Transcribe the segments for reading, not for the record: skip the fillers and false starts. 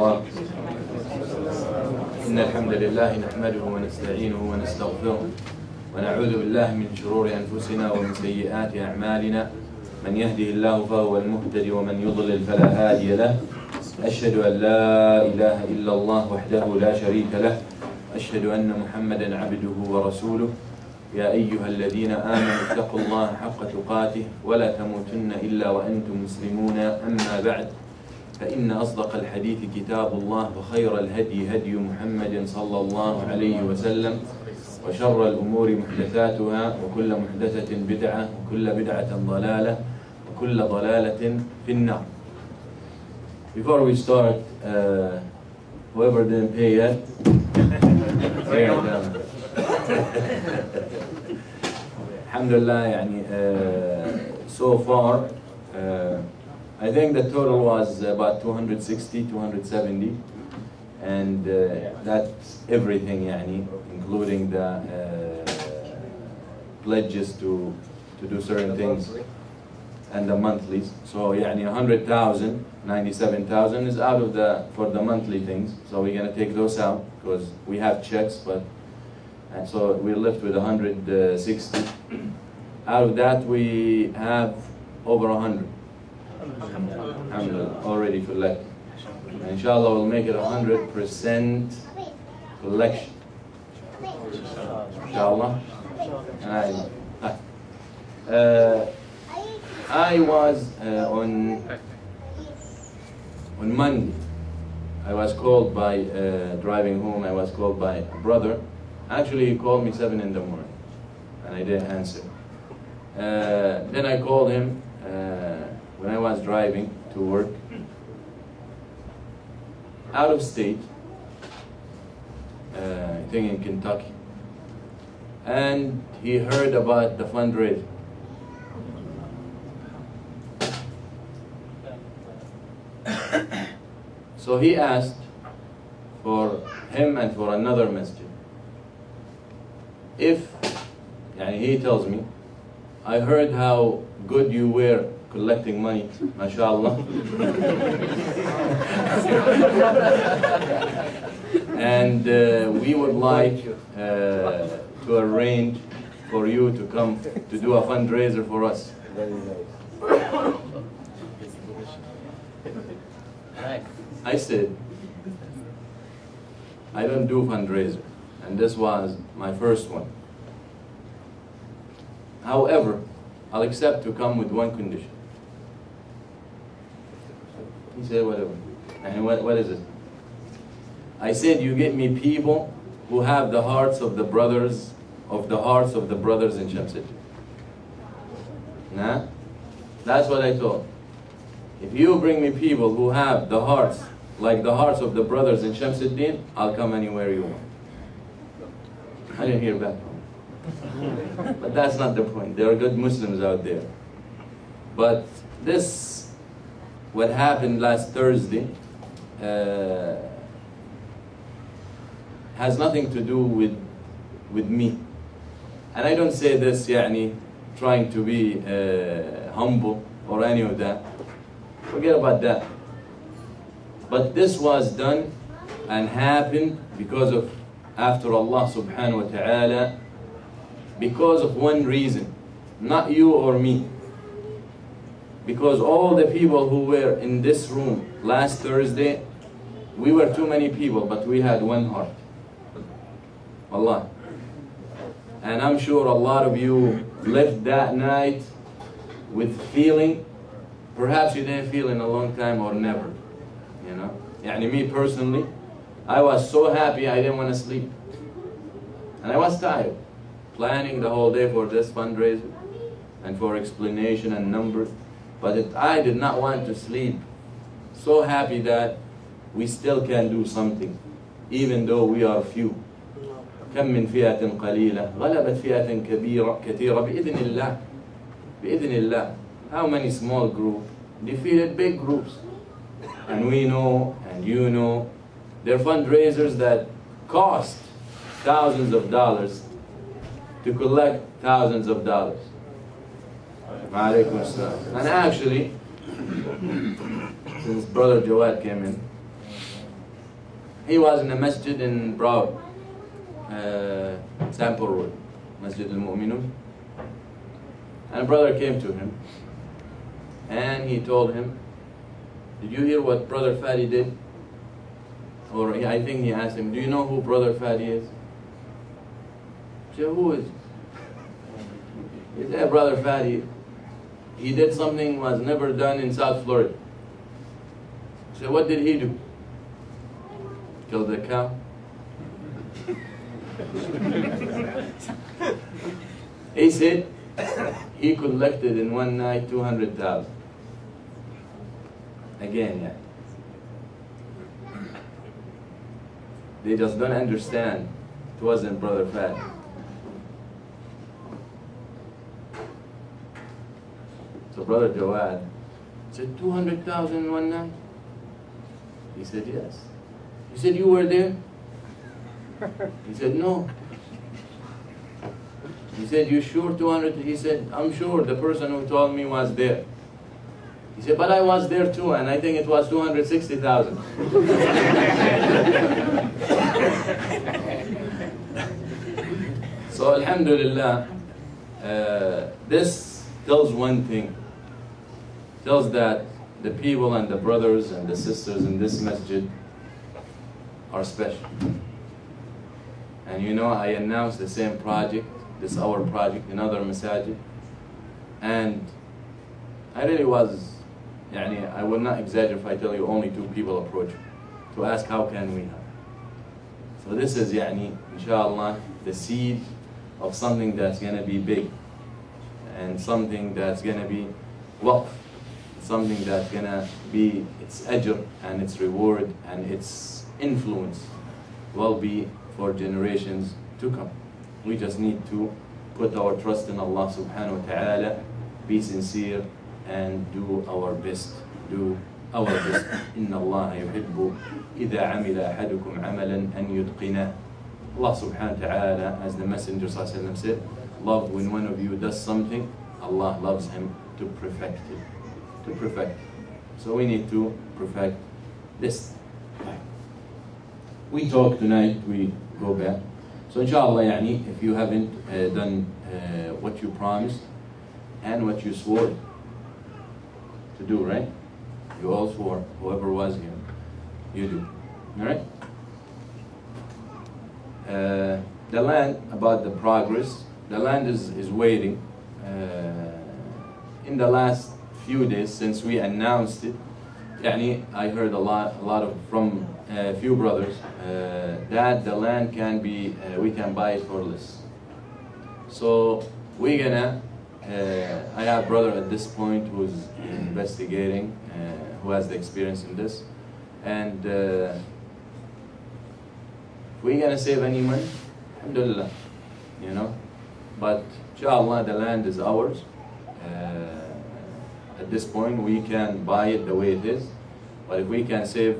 الله. إن الحمد لله نحمده ونستعينه ونستغفره ونعوذ بالله من شرور أنفسنا ومن سيئات أعمالنا. من يهده الله فهو المهتدي ومن يضلل فلا هادي له. أشهد أن لا إله إلا الله وحده لا شريك له. أشهد أن محمدا عبده ورسوله. يا أيها الذين آمنوا اتقوا الله حق تقاته ولا تموتن إلا وأنتم مسلمون. أما بعد، فإن أصدق الحديث كتاب الله وخير الهدي هدي محمد صلى الله عليه وسلم وشر الأمور محدثاتها وكل محدثة بدعة وكل بدعة ضلالة وكل ضلالة في النار. Before we start, whoever didn't pay yet, Alhamdulillah, so far, I think the total was about 260, 270, and that's everything, including the pledges to do certain things and the monthlies. So 100,000, 97,000 is out of for the monthly things. So we're gonna take those out because we have checks, and so we're left with 160. Out of that, we have over 100. Alhamdulillah, already collected. And inshallah, we'll make it 100% collection. Inshallah. I was on Monday. I was called by driving home. I was called by a brother. Actually, he called me 7 in the morning, and I didn't answer. Then I called him when I was driving to work out of state, I think in Kentucky, and he heard about the fundraiser. So he asked for him and for another masjid. He tells me, I heard how good you were collecting money, mashallah. And we would like to arrange for you to come to do a fundraiser for us. I said, I don't do fundraiser, and this was my first one. However, I'll accept to come with one condition. He said, whatever. And what is it? I said, you get me people who have the hearts of the brothers, in Shamsuddin. Nah? That's what I told. If you bring me people who have the hearts, like the hearts of the brothers in Shamsuddin, I'll come anywhere you want. I didn't hear back. But that's not the point. There are good Muslims out there. But this, what happened last Thursday, has nothing to do with me. And I don't say this trying to be humble or any of that. Forget about that. But this was done and happened after Allah subhanahu wa ta'ala, because of one reason, not you or me. Because all the people who were in this room last Thursday, we were too many people, but we had one heart. Allah. And I'm sure a lot of you left that night with feeling, perhaps you didn't feel in a long time or never. Me personally, I was so happy I didn't want to sleep. And I was tired, planning the whole day for this fundraiser and for explanation and numbers. But I did not want to sleep. So happy that we still can do something, even though we are few. كم من فئة قليلة غلبت فئة كثيرة بإذن الله. بإذن الله. How many small groups defeated big groups? And we know, and you know, they're fundraisers that cost thousands of dollars to collect thousands of dollars. And actually, since Brother Jawad came in, He was in a masjid in Broward, Sample Road, Masjid al-Mu'minun. And a brother came to him and he told him, did you hear what Brother Fadi did? Or I think he asked him, do you know who Brother Fadi is? He said, who is? He said, Brother Fadi, he did something was never done in South Florida. He said, what did he do? Killed a cow? He said, he collected in one night 200,000. Again, yeah. They just don't understand. It wasn't Brother Fat. So Brother Jawad said, 200,000 in one night? He said, yes. He said, you were there? He said, no. He said, you sure 200? He said, I'm sure the person who told me was there. He said, but I was there too, and I think it was 260,000. So alhamdulillah, this tells one thing. Tells that the people and the brothers and the sisters in this masjid are special. And you know, I announced the same project, this our project, in other masajid. And I really was, I will not exaggerate if I tell you only 2 people approached to ask how can we help. So this is, inshallah, the seed of something that's going to be big. And something that's going to be waqf. Something that's going to be its ajr and its reward and its influence will be for generations to come. We just need to put our trust in Allah subhanahu wa ta'ala, be sincere and do our best. Do our best. Inna Allah yuhibbu idha amila ahadukum amalan an yutqina. Allah subhanahu wa ta'ala, as the Messenger sallallahu alayhi wa sallam said, love when one of you does something, Allah loves him to perfect it. To perfect. So we need to perfect this. We talk tonight, we go back. So inshallah, if you haven't done what you promised and what you swore to do, right? You all swore, whoever was here, you do. All right? The land, about the progress, the land is waiting. In the last few days since we announced it, I heard a lot of from a few brothers that the land can be, we can buy it for less. So we're gonna, I have a brother at this point who's investigating, who has the experience in this, and if we're gonna save any money, alhamdulillah, but inshallah the land is ours. At this point we can buy it the way it is, but if we can save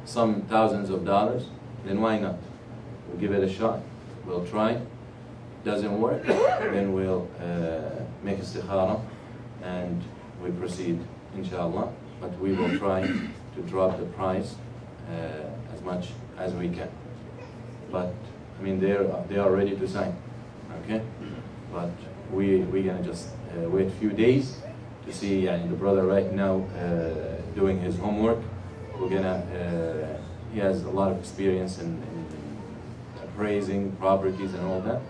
some thousands of dollars, then why not? We'll give it a shot, we'll try. Doesn't work, then we'll make istikhara and we proceed, inshallah. But we will try to drop the price as much as we can. But they are ready to sign, okay? But we're gonna just wait a few days to see. The brother right now doing his homework. We're gonna. He has a lot of experience in appraising properties and all that.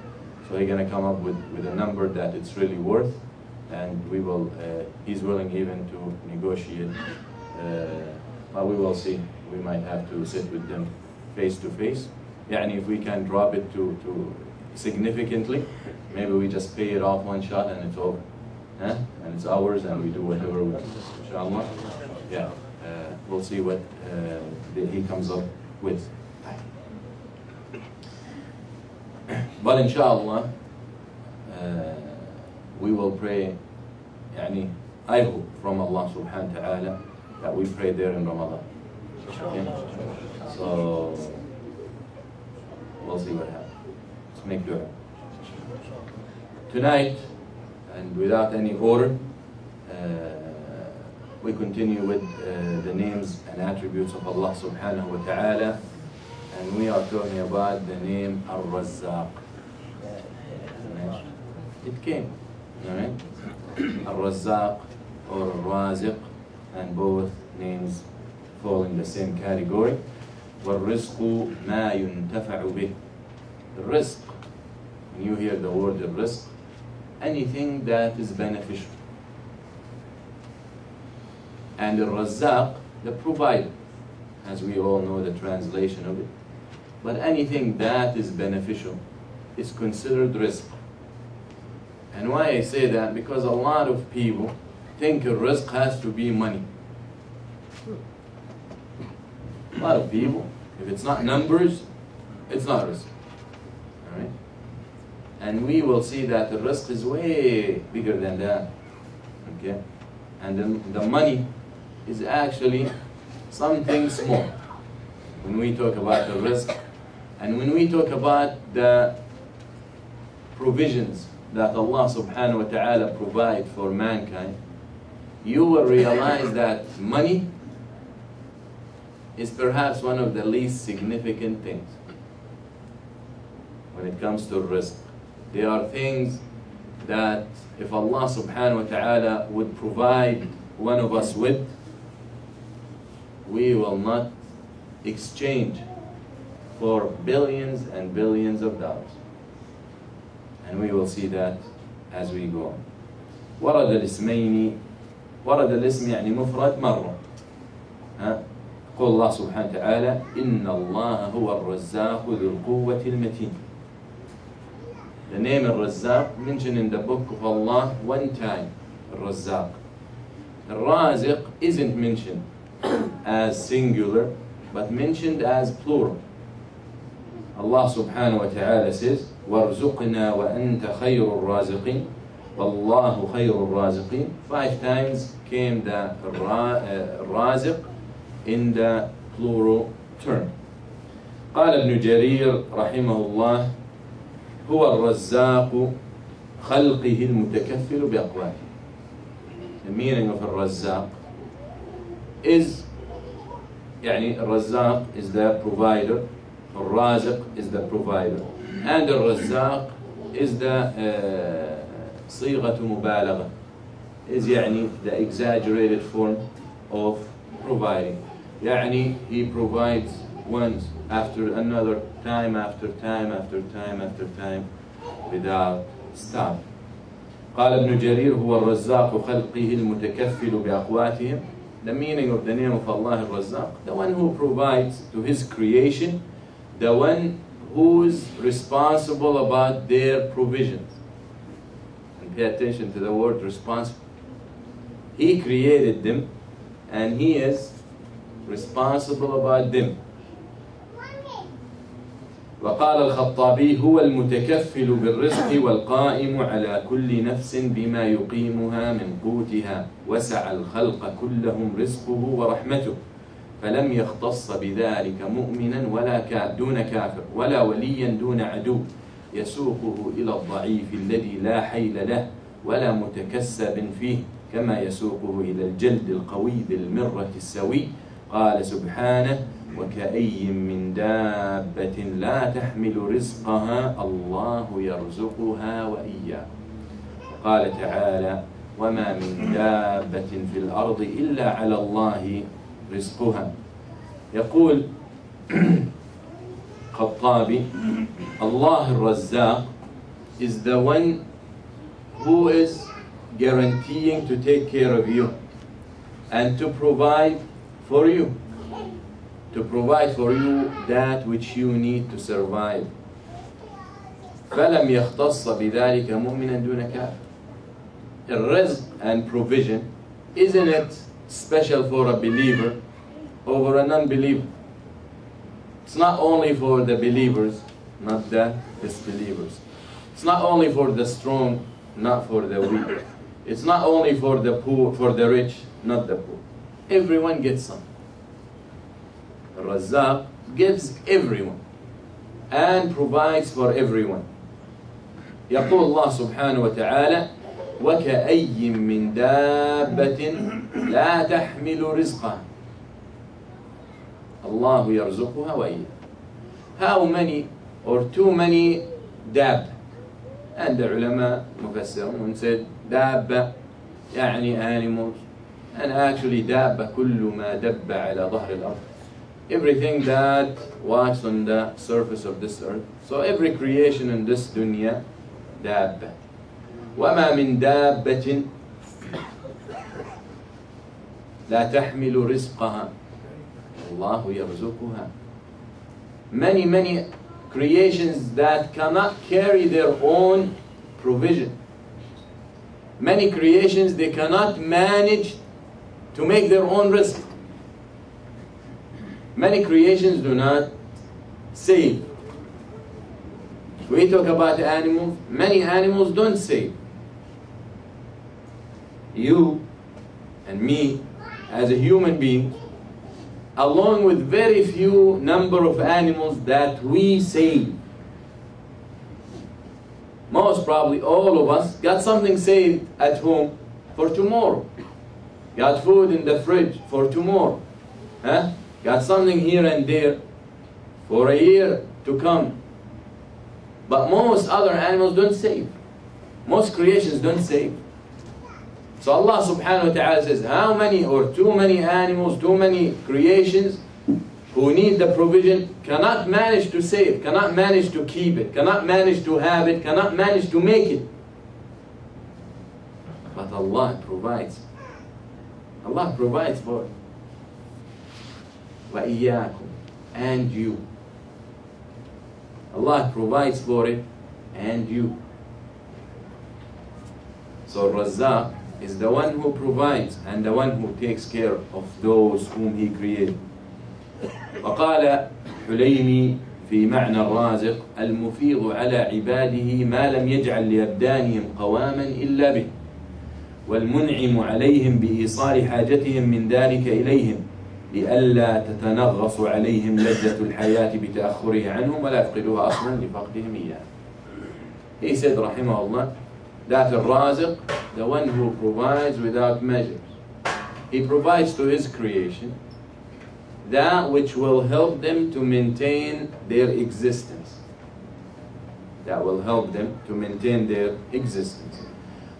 So he's gonna come up with a number that it's really worth, and we will. He's willing even to negotiate, but we will see. We might have to sit with them face to face. If we can drop it to significantly, maybe we just pay it off one shot and it's over, and it's ours, and we do whatever we want. Inshallah, we'll see what he comes up with. But inshallah, we will pray, I hope from Allah subhanahu wa ta'ala that we pray there in Ramadan. Okay? So, we'll see what happens. Let's make dua. Tonight, and without any order, we continue with the names and attributes of Allah subhanahu wa ta'ala, And we are talking about the name Ar Razzaq. It came, alright? Ar Razzaq or Ar Razzaq, and both names fall in the same category. وَالرِّزْقُ مَا يُنْتَفَعُ بِهِ. The rizq, when you hear the word rizq, anything that is beneficial. And Ar Razzaq, the provider, as we all know the translation of it. But anything that is beneficial is considered rizq. And why I say that? Because a lot of people think a rizq has to be money. A lot of people, if it's not numbers, it's not rizq. Alright? And we will see that the rizq is way bigger than that. Okay? And the money is actually something small when we talk about the rizq. And when we talk about the provisions that Allah subhanahu wa ta'ala provide for mankind, you will realize that money is perhaps one of the least significant things when it comes to rizq. There are things that if Allah subhanahu wa ta'ala would provide one of us with, we will not exchange for billions and billions of dollars. And we will see that as we go on. ورد الاسمين، ورد الاسم يعني مفرد مرة. قول الله سبحانه وتعالى إن الله هو الرزاق ذو القوة المتين. The name Ar Razzaq mentioned in the book of Allah one time, Ar Razzaq. Ar Razzaq isn't mentioned as singular, but mentioned as plural. Allah subhanahu wa ta'ala says, وَارْزُقْنَا وَأَنْتَ خَيْرُ الرَّازِقِينَ وَاللَّهُ خَيْرُ الرَّازِقِينَ. 5 times came the Raziq in the plural term. قال ابن جرير رحمه الله هو الرزاق خلقه المتكفل بأقواته. The meaning of Ar Razzaq is, يعني Ar Razzaq is the provider, Ar Razzaq is the provider, and Ar Razzaq is the صيغة مبالغة, is يعني the exaggerated form of providing. يعني he provides once after another, time after time after time after time, without stop. قال ابن جرير هو الرزاق خلقه المتكفل بأقواتهم. The meaning of the name of Allah Ar Razzaq, the one who provides to his creation, the one who is responsible about their provisions. And pay attention to the word responsible. He created them and he is responsible about them. وقال الخطابي هو المتكفل بالرزق والقائم على كل نفس بما يقيمها من قوتها وسع الخلق كلهم رزقه ورحمته فلم يختص بذلك مؤمنا ولا دون كافر ولا وليا دون عدو يسوقه إلى الضعيف الذي لا حيل له ولا متكسب فيه كما يسوقه إلى الجلد القوي ذي المرة السوي. قال سبحانه وكأي من دابة لا تحمل رزقها الله يرزقها وإياكم. وقال تعالى وما من دابة في الأرض إلا على الله رزقها. يقول خطابي Allah Ar Razzaq is the one who is guaranteeing to take care of you and to provide for you. To provide for you that which you need to survive. فَلَمْ يَخْتَصَّ بِذَلِكَ مُؤْمِنًا دُونَ كَافِرٍ. The rizq and provision, isn't it special for a believer over a non-believer? It's not only for the believers, not the disbelievers. It's not only for the strong, not for the weak. It's not only for the poor, for the rich, not the poor. Everyone gets some. Ar Razzaq gives everyone and provides for everyone. يقول الله سبحانه وتعالى وكأي من دابة لا تحمل رزقها الله يرزقها وإياكم. how many or too many دابة. And the ulama مفسرون said دابة يعني animals, and actually دابة كل ما دب على ظهر الأرض, everything that walks on the surface of this earth. So every creation in this dunya دابة. وما من دابة لا تحمل رزقها الله يرزقها. Many creations that cannot carry their own provision. Many creations, they cannot manage to make their own risk. Many creations do not save. We talk about animals, many animals don't save. You and me as a human being, along with very few number of animals that we save. Most probably all of us got something saved at home for tomorrow. Got food in the fridge for tomorrow. Huh? Got something here and there for a year to come. But most other animals don't save. Most creations don't save. So Allah subhanahu wa ta'ala says, how many or too many animals, too many creations who need the provision cannot manage to save, cannot manage to keep it, cannot manage to have it, cannot manage to make it. But Allah provides. Allah provides for it. وَإِيَّاكُمْ, and you. Allah provides for it and you. So Ar Razzaq is the one who provides and the one who takes care of those whom He created. وقال حليمي في معنى الرازق المفيض على عباده ما لم يجعل لأبدانهم قواما إلا به والمنعم عليهم بإيصال حاجتهم من ذلك إليهم لئلا تتنغص عليهم لذة الحياة بتأخره عنهم ولا يفقدوها أصلا لفقدهم إياه. He said rahimahullah that Ar Razzaq, the one who provides without measure, He provides to His creation that which will help them to maintain their existence. That will help them to maintain their existence.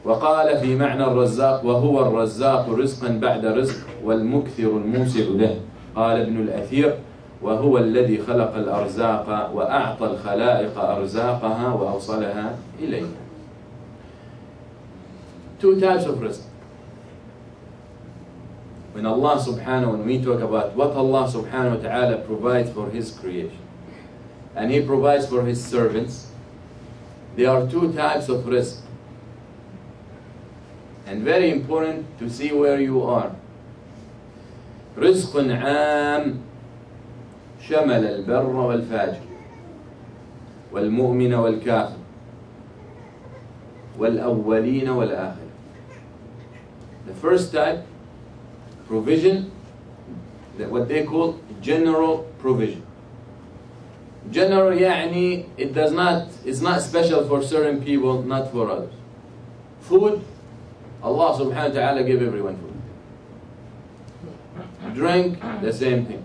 وقال في معنى الرزاق وهو الرزاق رزقا بعد رزق والمكثر الموسع له. قال ابن الأثير وهو الذي خلق الأرزاق وأعطى الخلائق أرزاقها وأوصلها إليها. Two types of rizq. When Allah subhanahu, when we talk about what Allah subhanahu wa ta'ala provides for His creation, and He provides for His servants, there are two types of rizq. And very important to see where you are. رزق عام شمل البر والفاجر والمؤمن والكافر والأولين والآخرين. The first type, provision, what they call general provision. General يعني it's not special for certain people, not for others. Food, Allah subhanahu wa ta'ala gave everyone food. Drink, the same thing.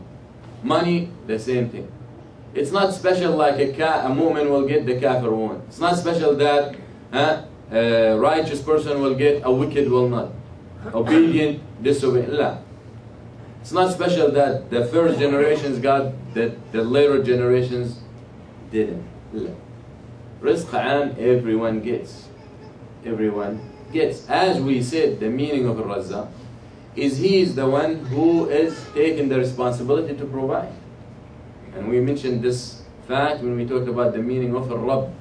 Money, the same thing. It's not special like a mu'min will get, the kafir won't. It's not special that a righteous person will get, a wicked will not. Obedient, disobedient. La. It's not special that the first generations got, that the later generations didn't. La. Rizq am, everyone gets. Everyone gets. As we said, the meaning of Ar Razzaq is He is the one who is taking the responsibility to provide. And we mentioned this fact when we talked about the meaning of Ar-Rabb.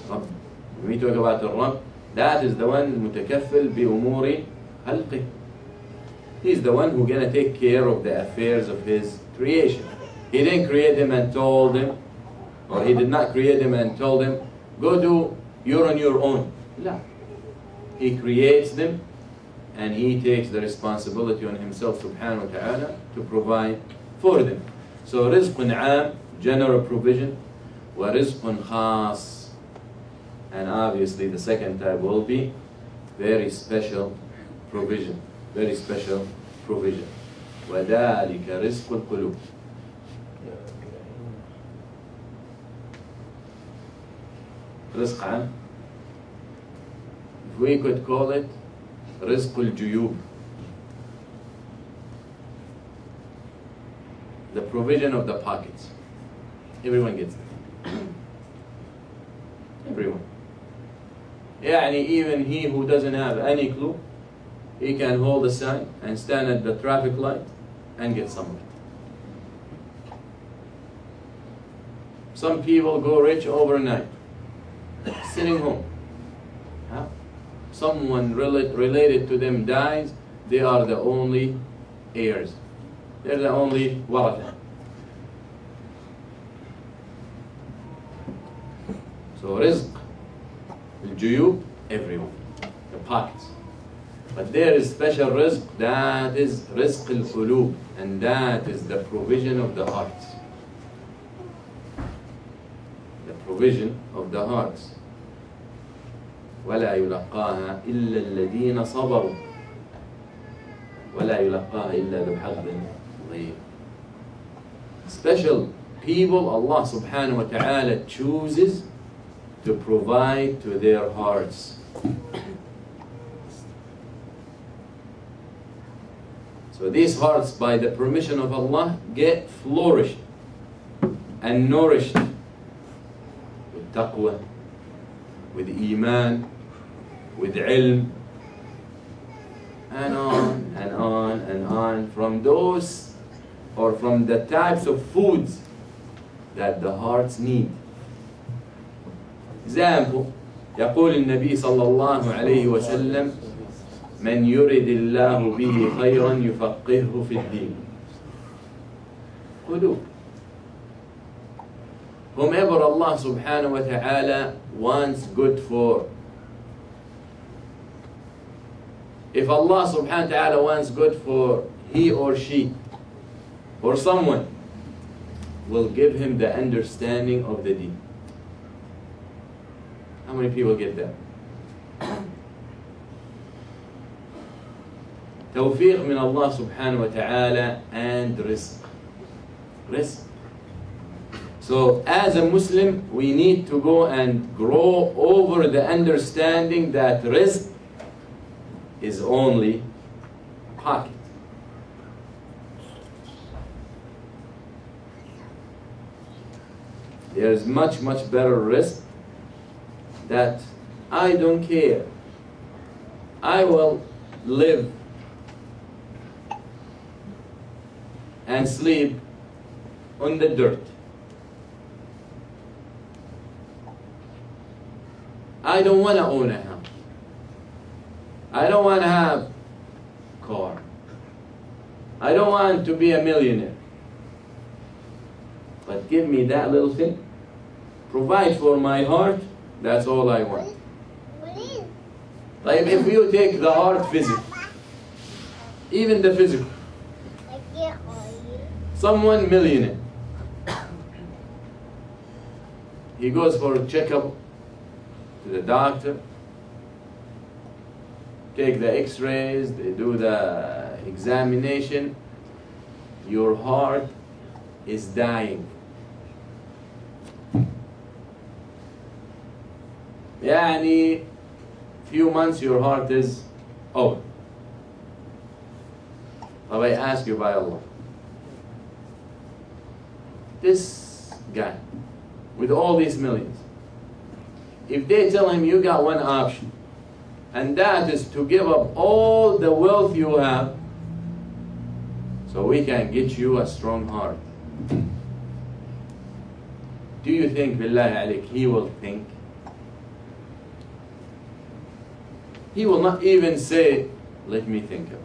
When we talk about Ar-Rabb, that is the one متكفل بأمور خلقه. He's the one who's going to take care of the affairs of His creation. He didn't create them and told them, or He did not create them and told them, go do, you're on your own. No. He creates them and He takes the responsibility on Himself subhanahu wa ta'ala to provide for them. So rizq am, general provision, wa rizq khas, and obviously the second type will be very special provision, very special provision. وَذَلِكَ رِزْقُ الْقُلُوبِ. رزق عام. If we could call it رزق الجيوب, the provision of the pockets. Everyone gets it. Everyone. يعني even he who doesn't have any clue, he can hold a sign and stand at the traffic light and get some of it. Some people go rich overnight, sitting home. Huh? Someone related to them dies, they are the only heirs. They're the only waratha. So rizq, al-juyub, everyone, the pockets. But there is special rizq, that is rizq al-qulub, and that is the provision of the hearts. The provision of the hearts. ولا يلقاها إلا الذين صبروا ولا يلقاها إلا ذو حظ عظيم. Special people Allah subhanahu wa ta'ala chooses to provide to their hearts. So these hearts, by the permission of Allah, get flourished and nourished with taqwa, with iman, with ilm, and on and on and on, from those or from the types of foods that the hearts need. Example, يقول النبي صلى الله عليه وسلم من يرد الله به خيرا يفقهه في الدين. قلوب. Whomever Allah subhanahu wa ta'ala wants good for. If Allah subhanahu wa ta'ala wants good for he or she or someone, will give him the understanding of the deen. How many people get that? Tawfiq min Allah subhanahu wa ta'ala and rizq. Rizq. So as a Muslim, we need to go and grow over the understanding that rizq is only pocket. There is much, much better rizq that I don't care. I will live and sleep on the dirt. I don't want to own a house. I don't want to have a car. I don't want to be a millionaire. But give me that little thing. Provide for my heart. That's all I want. Like if you take the heart physical, even the physical, someone millionaire, he goes for a checkup to the doctor, take the x-rays, they do the examination, your heart is dying. يعني few months your heart is over. But I ask you by Allah, this guy with all these millions, if they tell him you got one option, and that is to give up all the wealth you have so we can get you a strong heart, do you think, billahi alayk, he will think? He will not even say, let me think about it.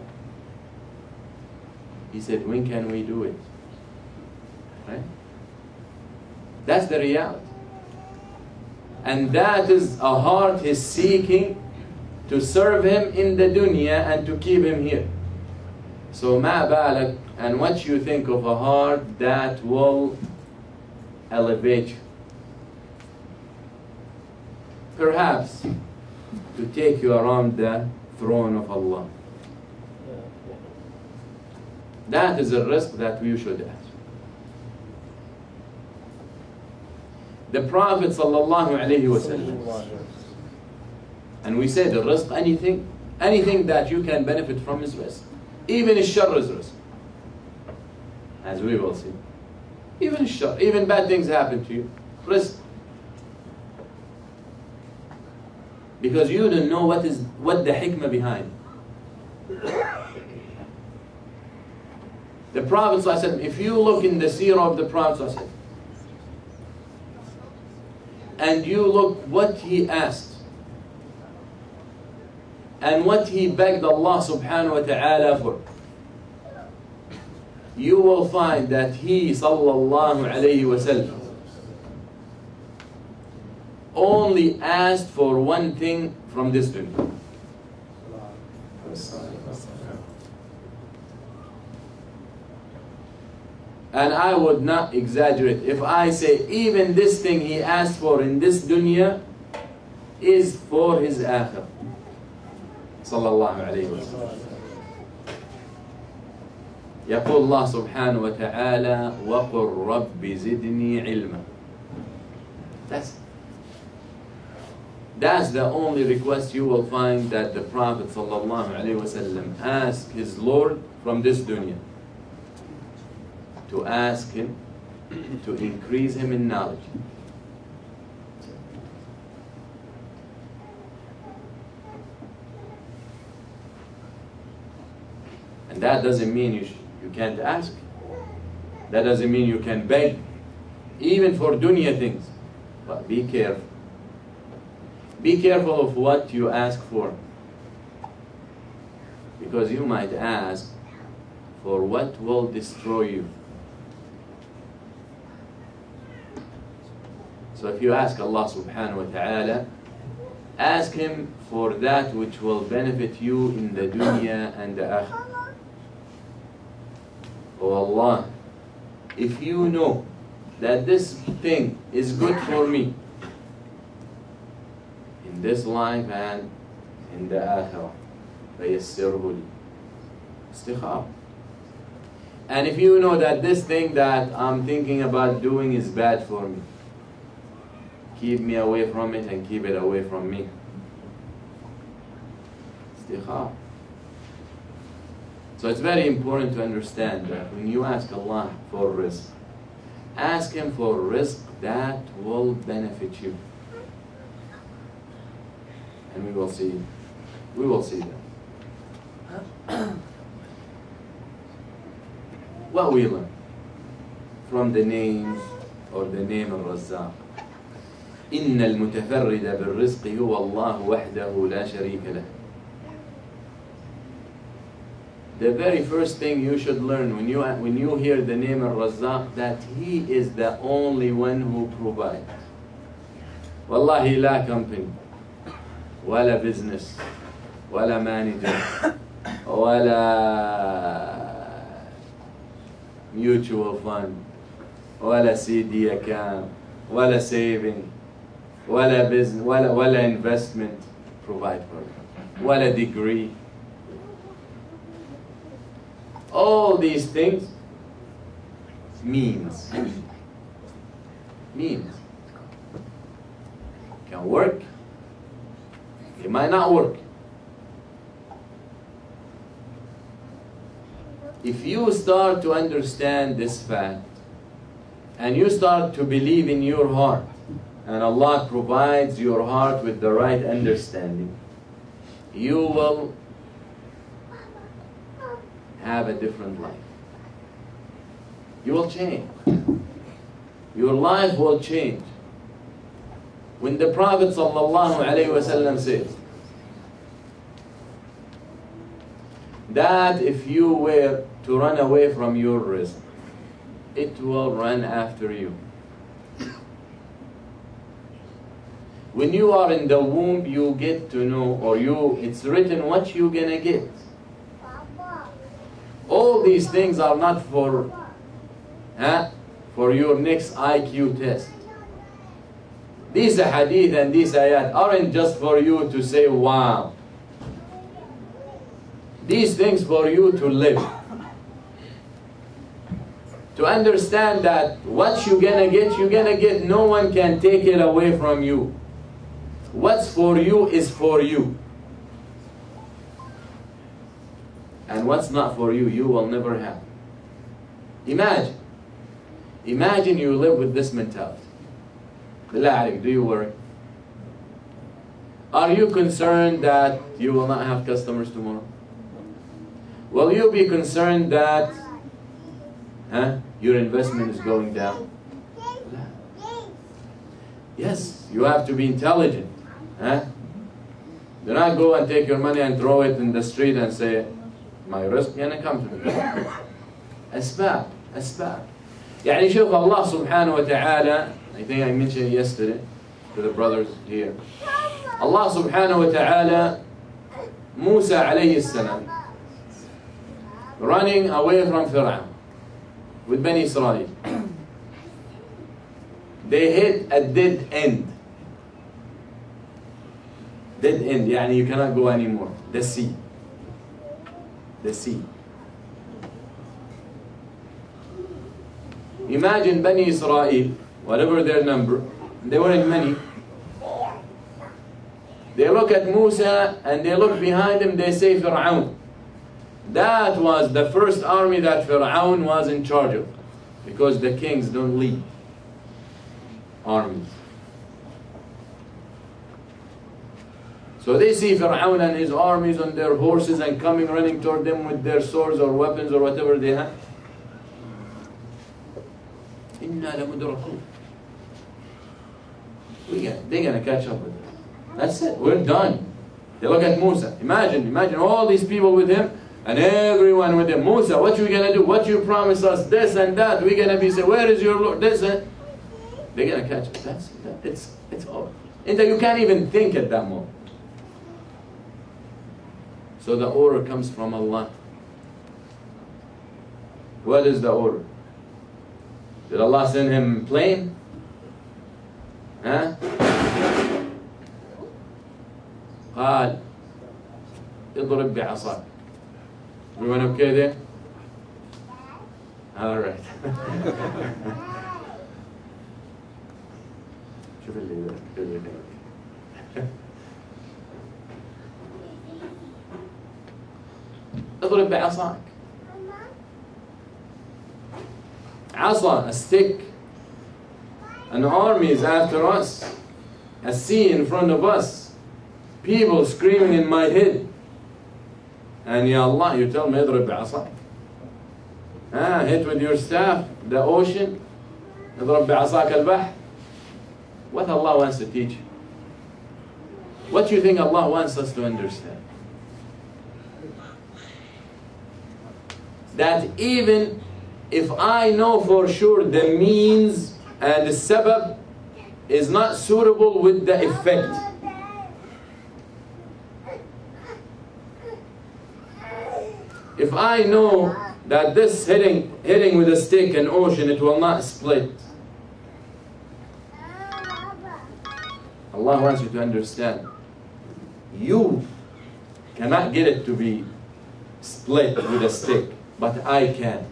He said, when can we do it? Right? That's the reality. And that is a heart he's seeking to serve him in the dunya and to keep him here. So ma balak, and what you think of a heart that will elevate you. Perhaps to take you around the throne of Allah. That is a risk that we should ask. the Prophet sallallahu alayhi wasallam. And we say the rizq, anything that you can benefit from is rizq. Even ash-sharr is rizq. As we will see. Even ash-sharr, even bad things happen to you. Rizq. Because you don't know what the hikmah behind. The Prophet sallallahu alayhi wasallam, if you look in the seerah of the Prophet sallallahu alayhi wasallam, and you look what he asked, and what he begged Allah subhanahu wa ta'ala for, you will find that he sallallahu alayhi wa sallam only asked for one thing from this dunya. And I would not exaggerate if I say even this thing he asked for in this dunya is for his akhirah. Sallallahu alayhi wa sallam. يقول الله سبحانه وتعالى وقل رب زدني علما. That's the only request you will find that the Prophet sallallahu alayhi wa sallam asked his Lord from this dunya. To ask him to increase him in knowledge. And that doesn't mean you can't ask. That doesn't mean you can beg, even for dunya things. But be careful. Be careful of what you ask for. Because you might ask for what will destroy you. So if you ask Allah subhanahu wa ta'ala, ask Him for that which will benefit you in the dunya and the akhirah. Oh Allah, if you know that this thing is good for me in this life and in the akhirah, فَيَسِّرْهُ لِي. Istikhara. And if you know that this thing that I'm thinking about doing is bad for me, keep me away from it and keep it away from me. Istikhara. So it's very important to understand that when you ask Allah for rizq, ask Him for rizq that will benefit you. And we will see that. What we learn from the names or the name Ar Razzaq. إن المتفرد بالرزق هو الله وحده لا شريك له. The very first thing you should learn when you hear the name Ar Razzaq, that He is the only one who provides. Wallahi la company, wala business, wala manager, wala mutual fund, wala CD account, wala saving, wala business, wala investment provide for it, wala degree. All these things means can work, it might not work. If you start to understand this fact and you start to believe in your heart, and Allah provides your heart with the right understanding, you will have a different life. You will change. Your life will change. When the Prophet ﷺ says that if you were to run away from your rizq, it will run after you. When you are in the womb, you get to know, or it's written what you're gonna get. All these things are not for your next IQ test. These hadith and these ayat aren't just for you to say, wow. These things for you to live. To understand that what you're gonna get, no one can take it away from you. What's for you is for you. And what's not for you, you will never have. Imagine you live with this mentality. Billah alayk, do you worry? Are you concerned that you will not have customers tomorrow? Will you be concerned that your investment is going down? Yes, you have to be intelligent. Do not go and take your money and throw it in the street and say, my risk gonna come to me. أسباب. يعني شوف Allah subhanahu wa ta'ala, I think I mentioned it yesterday to the brothers here. Allah subhanahu wa ta'ala, Musa alayhi salam, running away from Fir'aun with Bani Israel. They hit a dead end. Dead end, يعني you cannot go anymore. The sea. Imagine Bani Israel, whatever their number, they weren't many. They look at Musa and they look behind him, they say Fir'aun. That was the first army that Fir'aun was in charge of. Because the kings don't lead armies. So they see Fir'aun and his armies on their horses and coming running toward them with their swords or weapons or whatever they have. Inna lamudrakun. They're going to catch up with us. That's it. We're done. They look at Musa. Imagine all these people with him and everyone with him. Musa, what you going to do? What you promised us? This and that. We're going to be saying, where is your Lord? This and... They're going to catch us. It's over. You can't even think at that moment. So the order comes from Allah. What is the order? Did Allah send him a plane? قال اضرب بعصاك. Everyone okay there? All right. شوف اللي اضرب بعصاك. Asa, a stick. An army is after us. A sea in front of us. People screaming in my head. And Ya Allah, you tell me, اضرب بعصاك. Hit with your staff the ocean. اضرب بعصاك البحر. What Allah wants to teach you? What do you think Allah wants us to understand? That even if I know for sure the means and the sabab is not suitable with the effect, if I know that this hitting with a stick in ocean, it will not split, Allah wants you to understand, you cannot get it to be split with a stick, but I can.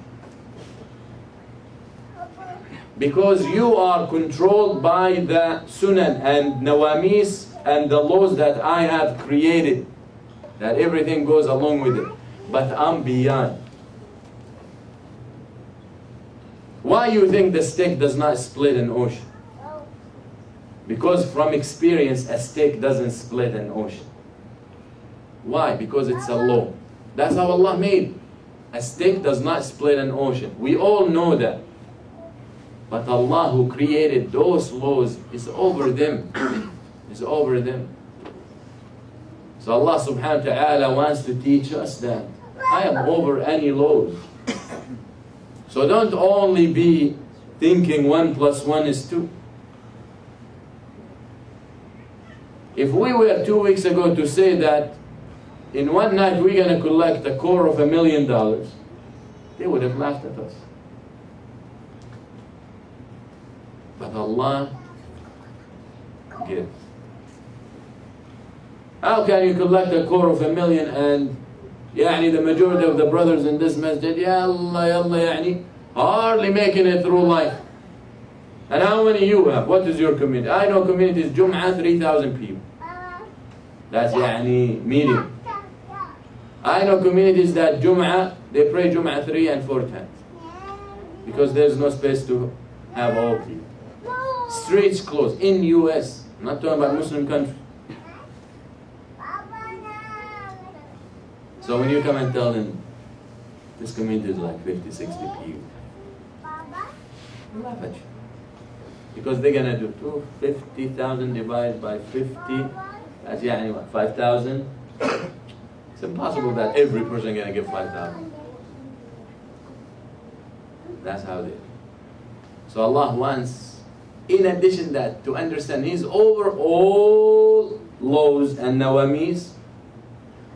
Because you are controlled by the sunan and nawamis and the laws that I have created, that everything goes along with it. But I'm beyond. Why do you think the stick does not split in ocean? Because from experience, a stick doesn't split in ocean. Why? Because it's a law. That's how Allah made. A stick does not split in ocean. We all know that. But Allah who created those laws is over them. Is over them. So Allah subhanahu wa ta'ala wants to teach us that I am over any laws. So don't only be thinking 1 + 1 is 2. If we were 2 weeks ago to say that in one night we're going to collect $250,000, they would have laughed at us. But Allah gives. How can you collect $250,000 and the majority of the brothers in this masjid, Ya Allah, Ya Allah, hardly making it through life. And how many you have? What is your community? I know communities Jum'ah 3,000 people. That's يعني medium. I know communities that Jum'ah, they pray Jum'ah 3 and 4 times. Because there's no space to have all people. Streets closed in US. I'm not talking about Muslim countries. So when you come and tell them, this community is like 50, 60 people, they laugh at you. Because they're gonna do 50,000 divided by 50, that's يعني what, 5,000? It's impossible that every person gonna give 5,000. That's how they. So Allah wants, in addition that, to understand He's over all laws and nawamis.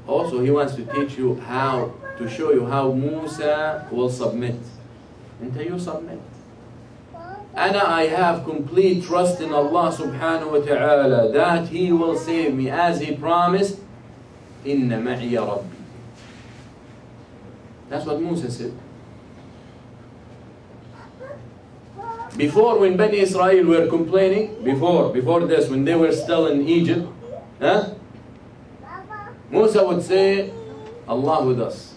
Also, He wants to teach you how, to show you how Musa will submit. Until you submit. And I have complete trust in Allah subhanahu wa ta'ala that He will save me as He promised. Inna ma'iya Rabbi. That's what Musa said. Before, when Bani Israel were complaining, before this, when they were still in Egypt, Musa would say, Allah with us.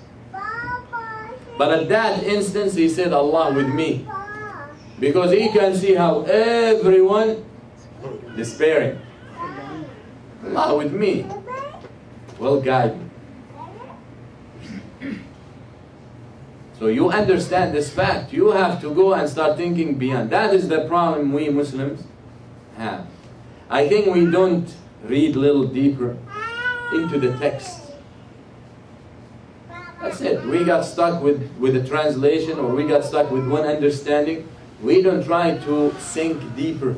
But at that instance, he said, Allah with me. Because he can see how everyone despairing. Allah with me will guide me. So you understand this fact. You have to go and start thinking beyond. That is the problem we Muslims have. I think we don't read a little deeper into the text. That's it. We got stuck with a translation, or we got stuck with one understanding. We don't try to sink deeper,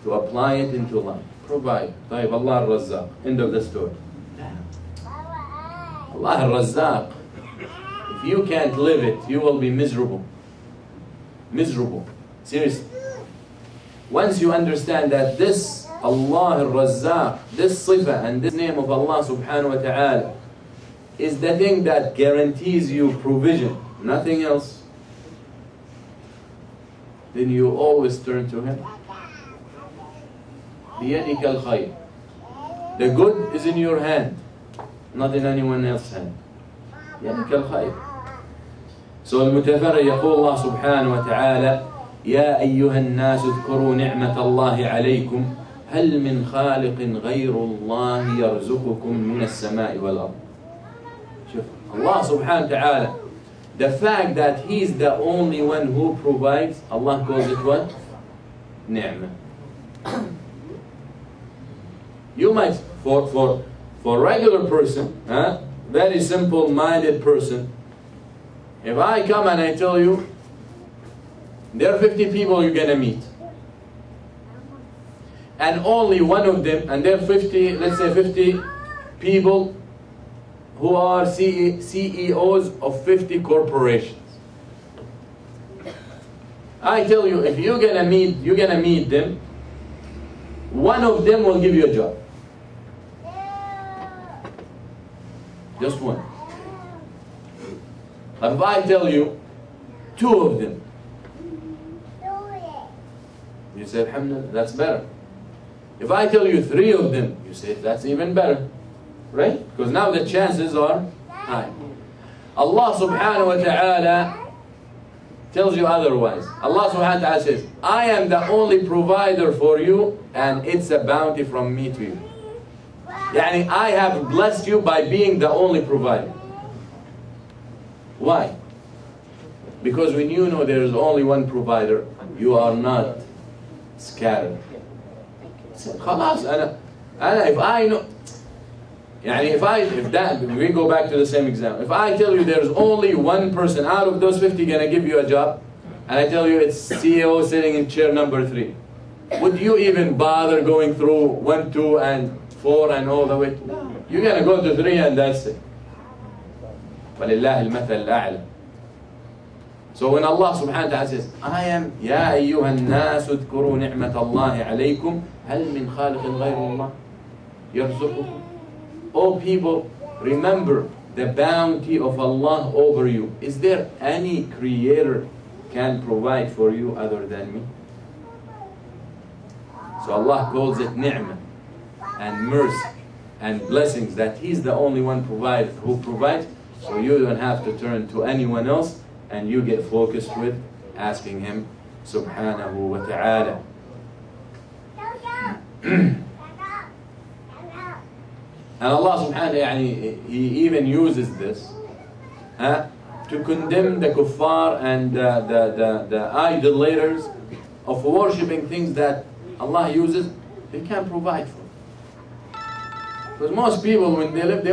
to apply it into life. Provide. Allah Ar Razzaq. End of the story. Allah Ar Razzaq. If you can't live it, you will be miserable. Miserable. Seriously. Once you understand that this Allah Ar Razzaq, this sifa and this name of Allah subhanahu wa ta'ala is the thing that guarantees you provision, nothing else, then you always turn to Him. بِيَدِكَ الْخَيْرِ. The good is in your hand, not in anyone else's hand. بِيَدِكَ الْخَيْرِ. So المتفرع يقول الله سبحانه وتعالى يا أيها الناس اذكروا نعمة الله عليكم هل من خالق غير الله يرزقكم من السماء والأرض. شوف Allah subhanahu wa ta'ala, the fact that He's the only one who provides, Allah calls it what? Ni'mah. You might, for regular person, very simple-minded person, if I come and I tell you, there are 50 people you're gonna meet, and only one of them, and there are 50, let's say 50 people who are CEOs of 50 corporations. I tell you, if you're gonna meet them, one of them will give you a job. Just one. If I tell you two of them, you say, Alhamdulillah, that's better. If I tell you three of them, you say, that's even better. Right? Because now the chances are high. Allah subhanahu wa ta'ala tells you otherwise. Allah subhanahu wa ta'ala says, I am the only provider for you, and it's a bounty from me to you. Yani, I have blessed you by being the only provider. Why? Because when you know there is only one provider, you are not scattered. خلاص أنا if I know, يعني if we go back to the same example. If I tell you there's only one person out of those 50 gonna give you a job, and I tell you it's CEO sitting in chair number 3, would you even bother going through 1, 2, and 4 and all the way? You're gonna go to 3 and that's it. وَلِلَّهِ الْمَثَلِ الْأَعْلَى. So when Allah subhanahu wa ta'ala says, I am يَا أَيُّهَا النَّاسُ اذْكُرُوا نِعْمَةَ اللَّهِ عَلَيْكُمْ هَلْ مِنْ خَالِقٍ غَيْرُ اللَّهِ يَرْزُقُكُمْ. Oh people, remember the bounty of Allah over you. Is there any creator can provide for you other than me? So Allah calls it ni'mah and mercy and blessings, that He's the only one who provides, so you don't have to turn to anyone else, and you get focused with asking Him subhanahu wa ta'ala. And Allah subhanahu wa ta'ala, He even uses this to condemn the kuffar and the idolaters of worshipping things that Allah uses, they can't provide for. Because most people, when they live,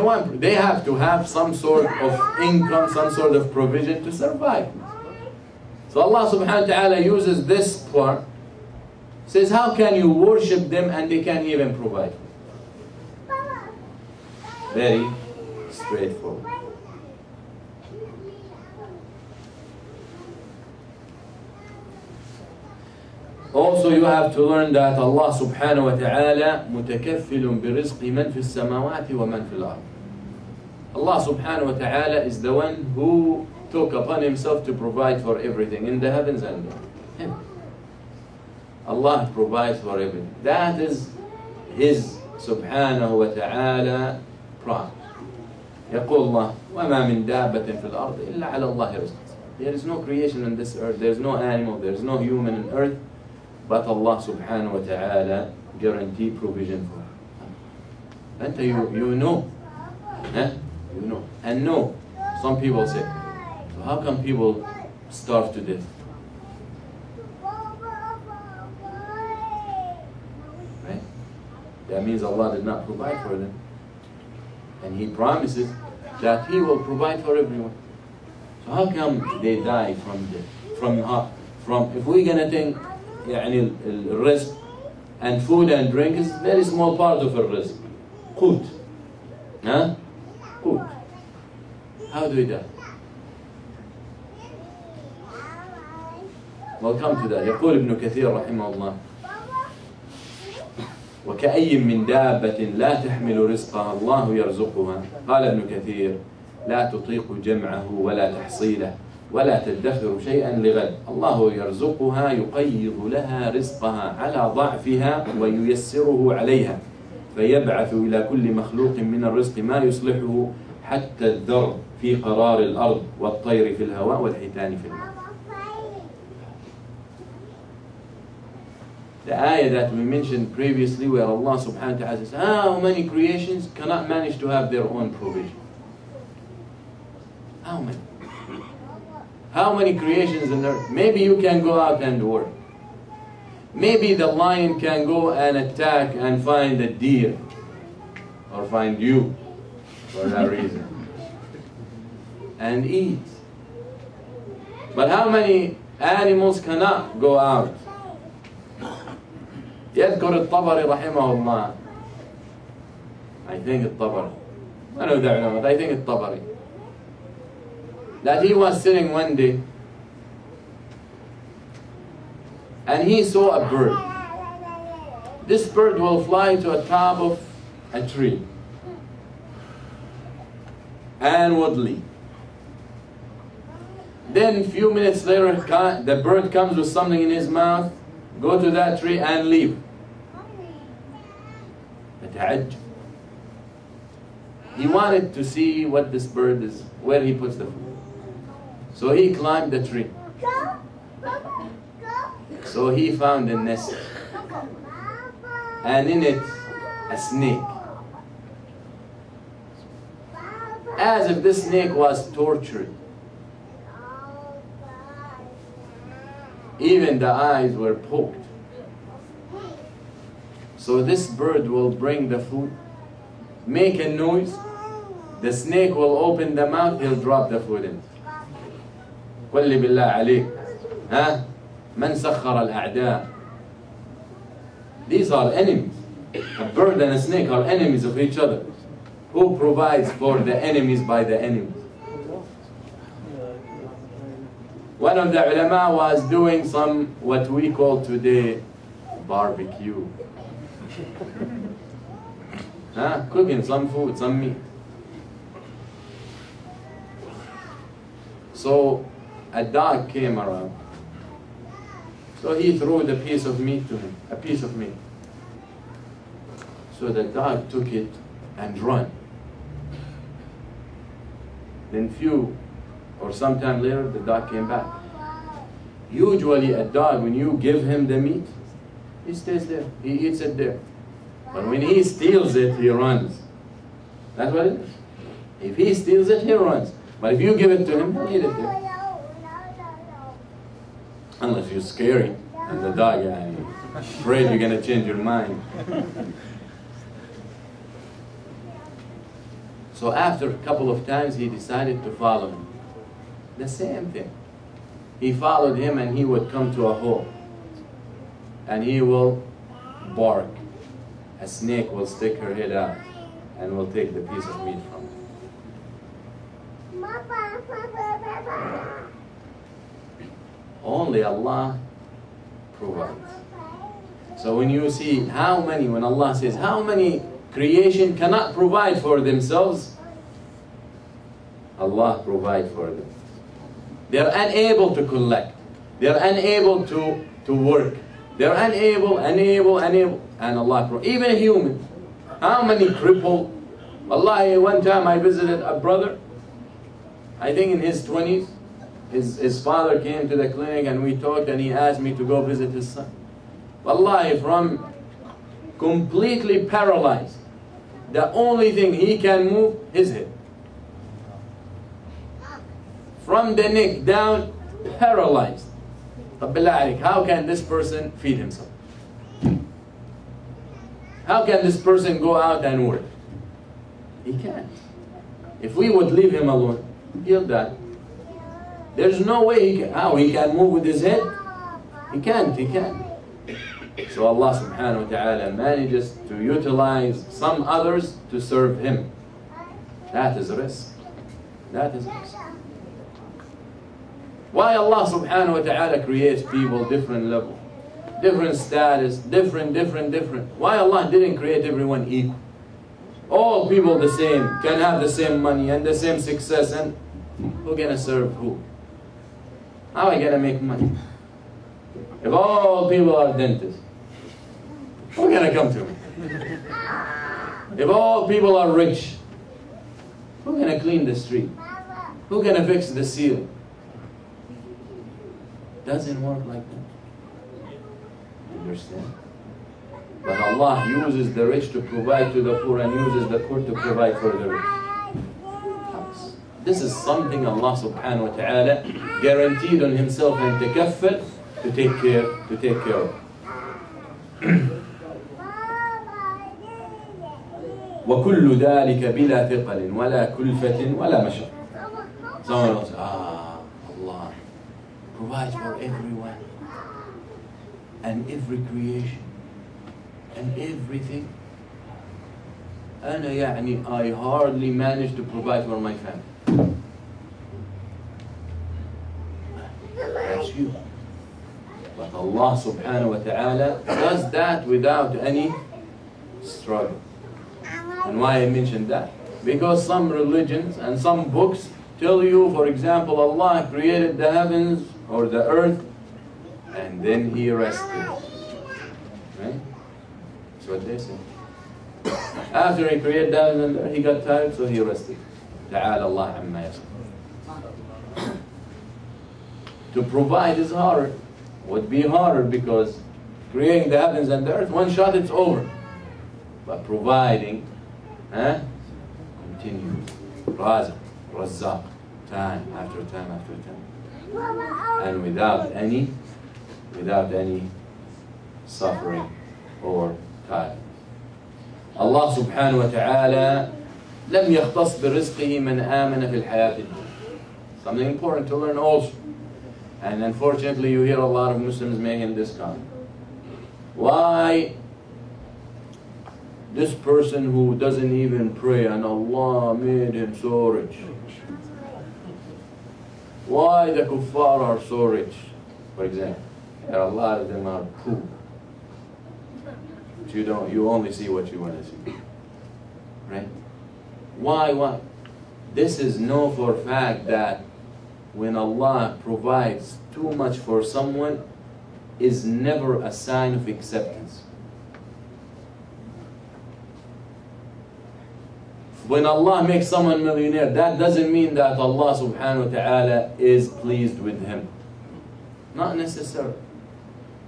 they have to have some sort of income, some sort of provision to survive. So Allah subhanahu wa ta'ala uses this part, says, how can you worship them and they can't even provide? Very straightforward. Also, you have to learn that Allah subhanahu wa ta'ala متكفل برزق من في السماوات ومن في الأرض. Allah subhanahu wa ta'ala is the one who took upon Himself to provide for everything in the heavens and the earth. Allah provides for everything. That is His subhanahu wa ta'ala promise. يقول الله وما من دابة في الأرض إلا على الله رزقها. There is no creation on this earth, there is no animal, there is no human on earth, but Allah subhanahu wa ta'ala guarantee provision for her. And you know, you know. And no, some people say, so how come people starve to death? Right? That means Allah did not provide for them. And He promises that He will provide for everyone. So how come they die from death? From if we're gonna think, risk and food and drink is a very small part of a risk. Qut. Qut. How do we die? We'll come to that. يقول ابن كثير رحمه الله وكأي من دابة لا تحمل رزقها الله يرزقها. قال ابن كثير لا تطيق جمعه ولا تحصيله ولا تدخر شيئا لغد. الله يرزقها يقيض لها رزقها على ضعفها وييسره عليها فيبعث إلى كل مخلوق من الرزق ما يصلحه حتى الذر في قرار الأرض والطير في الهواء والحيتان في الماء. The ayah that we mentioned previously, where Allah subhanahu wa ta'ala says, how many creations cannot manage to have their own provision? How many? How many creations on earth? Maybe you can go out and work. Maybe the lion can go and attack and find a deer, or find you for that reason, and eat. But how many animals cannot go out? يذكر الطبري رحمه الله, I think الطبري, I know that one, but I think الطبري, that he was sitting one day and he saw a bird. This bird will fly to the top of a tree and would leave. Then a few minutes later, the bird comes with something in his mouth, go to that tree and leave. He wanted to see what this bird is, where he puts the food. So he climbed the tree. So he found a nest, and in it a snake. As if this snake was tortured. Even the eyes were poked. So this bird will bring the food, make a noise, the snake will open the mouth, he'll drop the food in. قل لي بالله عليك, من سخر الأعداء. These are enemies. A bird and a snake are enemies of each other. Who provides for the enemies by the enemies? One of the ulama was doing some, what we call today, barbecue. Cooking some food, some meat. So a dog came around. So he threw the piece of meat to him, a piece of meat. So the dog took it and ran. Then few or sometime later, the dog came back. Usually a dog, when you give him the meat, he stays there, he eats it there. But when he steals it, he runs. That's what it is. If he steals it, he runs. But if you give it to him, he'll eat it there. Unless you're scary, and the dog, afraid you're going to change your mind. So after a couple of times, he decided to follow him. The same thing. He followed him and he would come to a hole. And he will bark. A snake will stick her head out and will take the piece of meat from him. Only Allah provides. So when you see how many, when Allah says how many creation cannot provide for themselves, Allah provides for them. They are unable to collect. They are unable to work. They are unable, and Allah provides. Even humans. How many crippled? Wallahi, one time I visited a brother, I think in his 20s. His father came to the clinic and we talked, and he asked me to go visit his son. Wallahi, from completely paralyzed, the only thing he can move is his head. From the neck down, paralyzed. How can this person feed himself? How can this person go out and work? He can't. If we would leave him alone, he'll die. There's no way he can. How he can move with his head? He can't. He can't. So Allah subhanahu wa ta'ala manages to utilize some others to serve Him. That is risk. That is risk. Why Allah subhanahu wa ta'ala creates people different level, different status, different. Why Allah didn't create everyone equal? All people the same, can have the same money and the same success, and who gonna serve who? How are you gonna make money? If all people are dentists, who's gonna come to me? If all people are rich, who's gonna clean the street? Who's gonna fix the ceiling? Doesn't work like that. Understand? But Allah uses the rich to provide to the poor and uses the poor to provide for the rich. This is something Allah subhanahu wa ta'ala guaranteed on Himself and takaffal to take care of. وَكُلُّ ذَلِكَ بِلَا ثِقَلٍ وَلَا كُلْفَةٍ وَلَا مَشَقٍ. Someone will say, Allah provides for everyone and every creation and everything. I hardly manage to provide for my family. That's you. But Allah subhanahu wa ta'ala does that without any struggle. And why I mentioned that? Because some religions and some books tell you, for example, Allah created the heavens or the earth and then He rested. Right? That's what they say. After He created the heavens and the earth, He got tired, so He rested. Ta'ala Allah amma yasifun. To provide is hard. Would be harder because creating the heavens and the earth, one shot it's over. But providing, continues. Ar Razzaq, time after time after time. And without any suffering or tiredness. Allah subhanahu wa ta'ala لم يختص برزقه من آمن في الحياة الدنيا. Something important to learn also. And unfortunately you hear a lot of Muslims making this comment. Why this person who doesn't even pray and Allah made him so rich? Why the kuffar are so rich? For example, and a lot of them are poor. But you only see what you want to see. Right? Why? This is known for a fact that when Allah provides too much for someone, is never a sign of acceptance. When Allah makes someone millionaire, that doesn't mean that Allah subhanahu wa ta'ala is pleased with him. Not necessarily.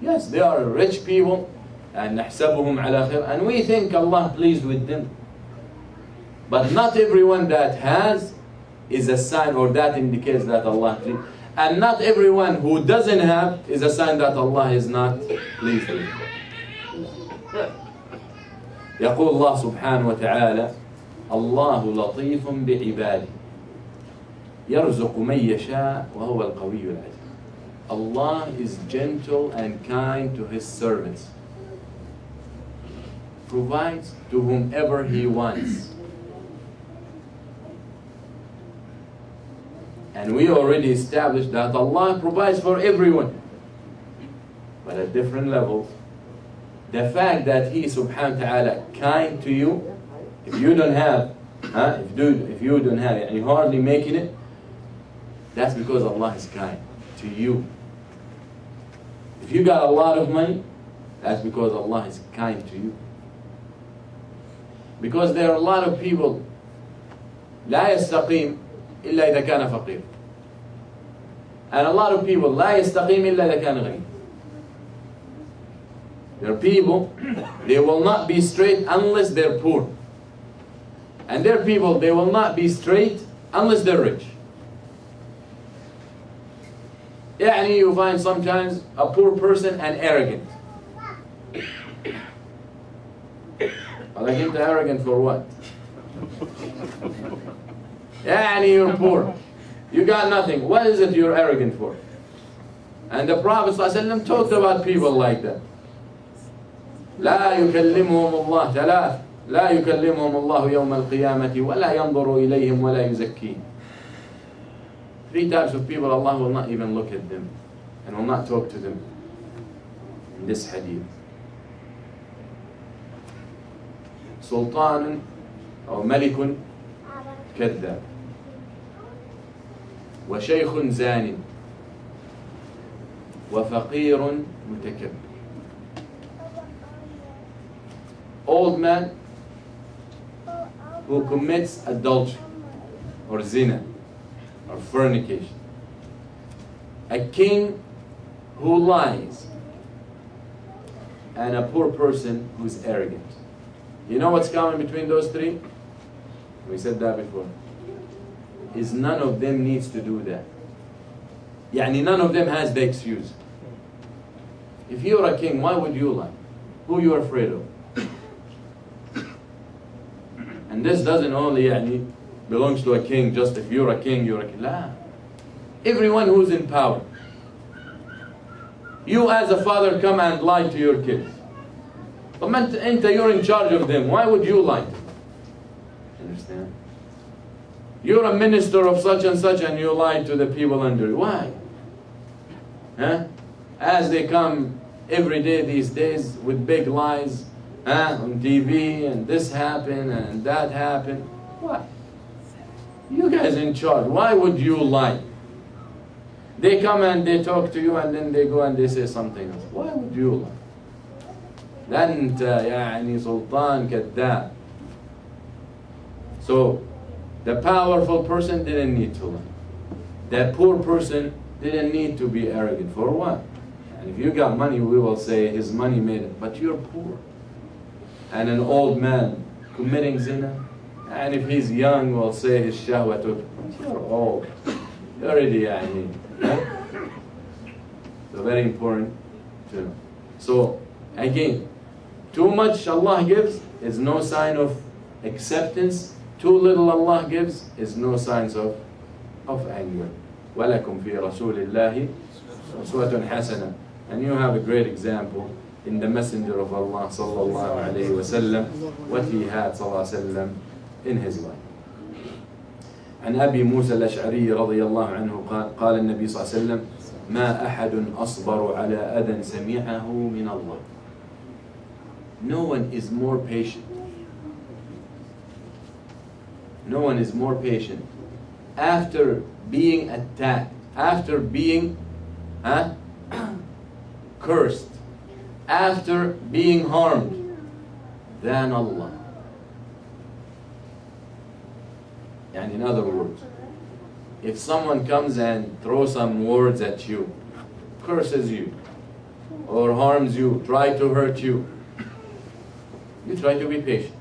Yes, they are rich people, and نحسبهم على خير, and we think Allah pleased with them. But not everyone that has is a sign, or that indicates that Allah pleased. And not everyone who doesn't have is a sign that Allah is not pleased with him. يقول الله سبحانه وتعالى: الله لطيف بعباده يرزق من يشاء وهو القوي العزيز. Allah is gentle and kind to His servants, provides to whomever He wants. And we already established that Allah provides for everyone, but at different levels. The fact that He subhanahu wa ta'ala kind to you, if you don't have, if you don't have it and you're hardly making it, that's because Allah is kind to you. If you got a lot of money, that's because Allah is kind to you. Because there are a lot of people لا يستقيم إلا إذا كان فقير. And a lot of people لا يستقيم إلا إذا كان غني. There are people, they will not be straight unless they're poor. And there are people, they will not be straight unless they're rich. يعني you find sometimes a poor person and arrogant. Like أنت arrogant for what? يعني you're poor. You got nothing. What is it you're arrogant for? And the Prophet ﷺ talked about people like that. لا يكلمهم الله ثلاث لا يكلمهم الله يوم القيامة ولا ينظر إليهم ولا يزكيهم. 3 types of people Allah will not even look at them and will not talk to them in this hadith. سلطان أو ملك كذاب وشيخ زان وفقير متكبر. Old man who commits adultery or zina or fornication. A king who lies. And a poor person who's arrogant. You know what's common between those 3? We said that before. Is none of them needs to do that. يعني none of them has the excuse. If you're a king, why would you lie? Who you afraid of? And this doesn't only يعني belongs to a king, just if you're a king, you're a king. لا. Everyone who's in power. You as a father come and lie to your kids. But you're in charge of them. Why would you lie to them? Understand? You're a minister of such and such and you lie to the people under you. Why? Huh? As they come every day these days with big lies on TV, and this happened and that happened. Why? You guys in charge. Why would you lie? They come and they talk to you and then they go and they say something else. Why would you lie? لا أنت يعني سلطان كذاب. So the powerful person didn't need to lie. That poor person didn't need to be arrogant. For what? And if you got money, we will say his money made it. But you're poor. And an old man committing zina. And if he's young, we'll say his shahwa took. You're old. You're already يعني. So very important to know. So again, too much Allah gives is no sign of acceptance. Too little Allah gives is no signs of anger. وَلَكُمْ فِي رَسُولِ اللَّهِ أُسْوَةٌ حَسَنَةٌ. And you have a great example in the Messenger of Allah sallallahu alayhi wa sallam, what he had sallallahu alayhi wa sallam in his life. عن أبي موسى الأشعري رضي الله عنه قال النبي صلى الله عليه وسلم ما أحد أصبر على أذى سمعه من الله. No one is more patient. No one is more patient after being attacked after being cursed, after being harmed, than Allah. And in other words, if someone comes and throws some words at you, curses you, or harms you, try to hurt you, you try to be patient.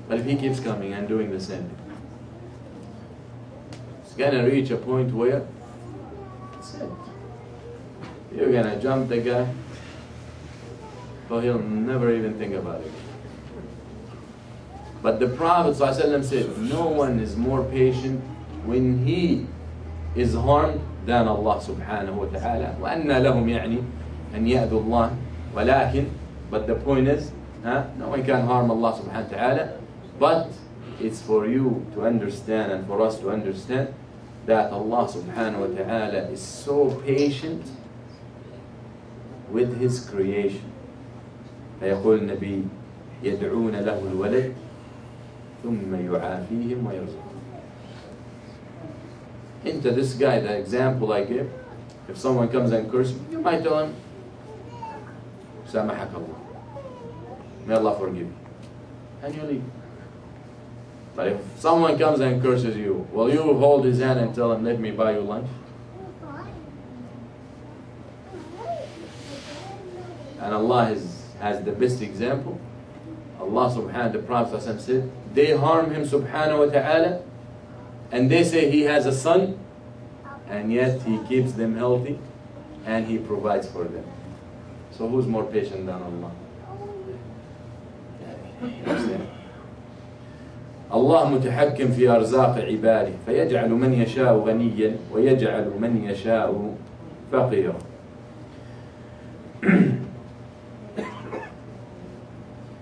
But if he keeps coming and doing the same thing, it's gonna reach a point where that's it. You're gonna jump the guy, so he'll never even think about it. But the Prophet ﷺ said, no one is more patient when he is harmed than Allah subhanahu wa ta'ala. وَأَنَّ لَهُمْ يعني أن يأذوا الله ولكن, but the point is, no one can harm Allah subhanahu wa ta'ala, but it's for you to understand and for us to understand that Allah subhanahu wa ta'ala is so patient with His creation. فيقول النبي يدعون له الولد ثم يعافيهم ويرزقهم. Into this guy, the example I gave, if someone comes and curses you, you might tell him, سامحك الله, may Allah forgive you, and you leave. But if someone comes and curses you, will you hold his hand and tell him, let me buy you lunch? And Allah has the best example. Allah subhanahu, the Prophet said, they harm him subhanahu wa ta'ala, and they say he has a son, and yet he keeps them healthy, and he provides for them. So who's more patient than Allah? Allah متحكم في أرزاق عباده فيجعل من يشاء غنيا ويجعل من يشاء فقيرا.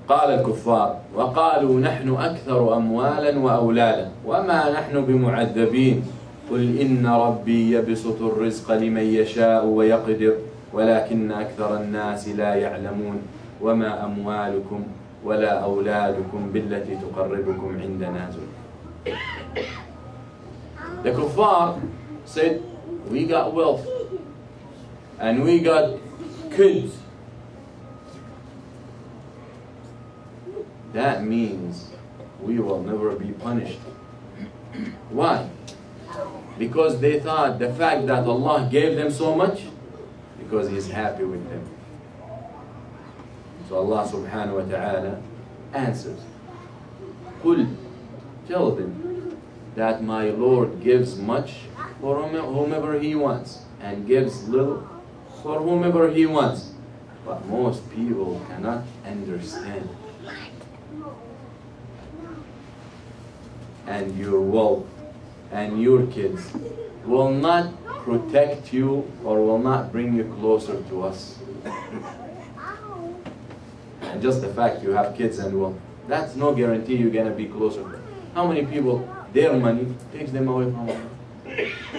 قال الكفار وقالوا نحن أكثر أموالا وأولادا وما نحن بمعذبين قل إن ربي يبسط الرزق لمن يشاء ويقدر ولكن أكثر الناس لا يعلمون وما أموالكم ولا أولادكم بالتي تقربكم عندنا زلفى. The kuffar said, we got wealth and we got kids. That means we will never be punished. Why? Because they thought the fact that Allah gave them so much, because He's happy with them. So Allah subhanahu wa ta'ala answers, قُلْ, tell them that my Lord gives much for whomever He wants and gives little for whomever He wants. But most people cannot understand. And your wealth and your kids will not protect you or will not bring you closer to us. And just the fact you have kids and wealth, that's no guarantee you're going to be closer. How many people, their money takes them away from Allah?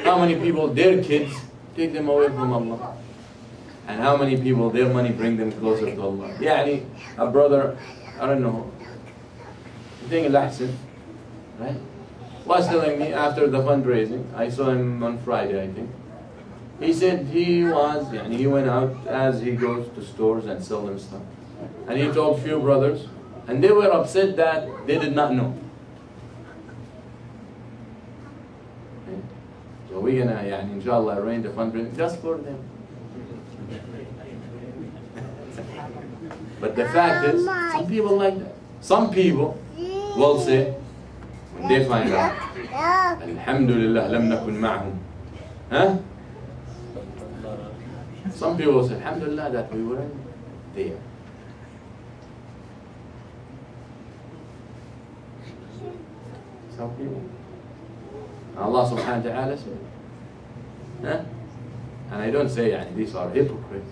How many people, their kids take them away from Allah? And how many people, their money bring them closer to Allah? Yani, a brother, I don't know, I think Al-Ahsan, right, was telling me after the fundraising, I saw him on Friday I think, he said he went out as he goes to stores and sell them stuff. And he told few brothers, and they were upset that they did not know. Okay. So we're gonna, inshallah, arrange a fundraising just for them. But the fact is, some people like that. Some people will say, when they find out, Alhamdulillah, lam nakun ma'hum. Huh? Some people will say, Alhamdulillah, that we weren't there. Some people. Allah subhanahu wa ta'ala said, huh? And I don't say these are hypocrites,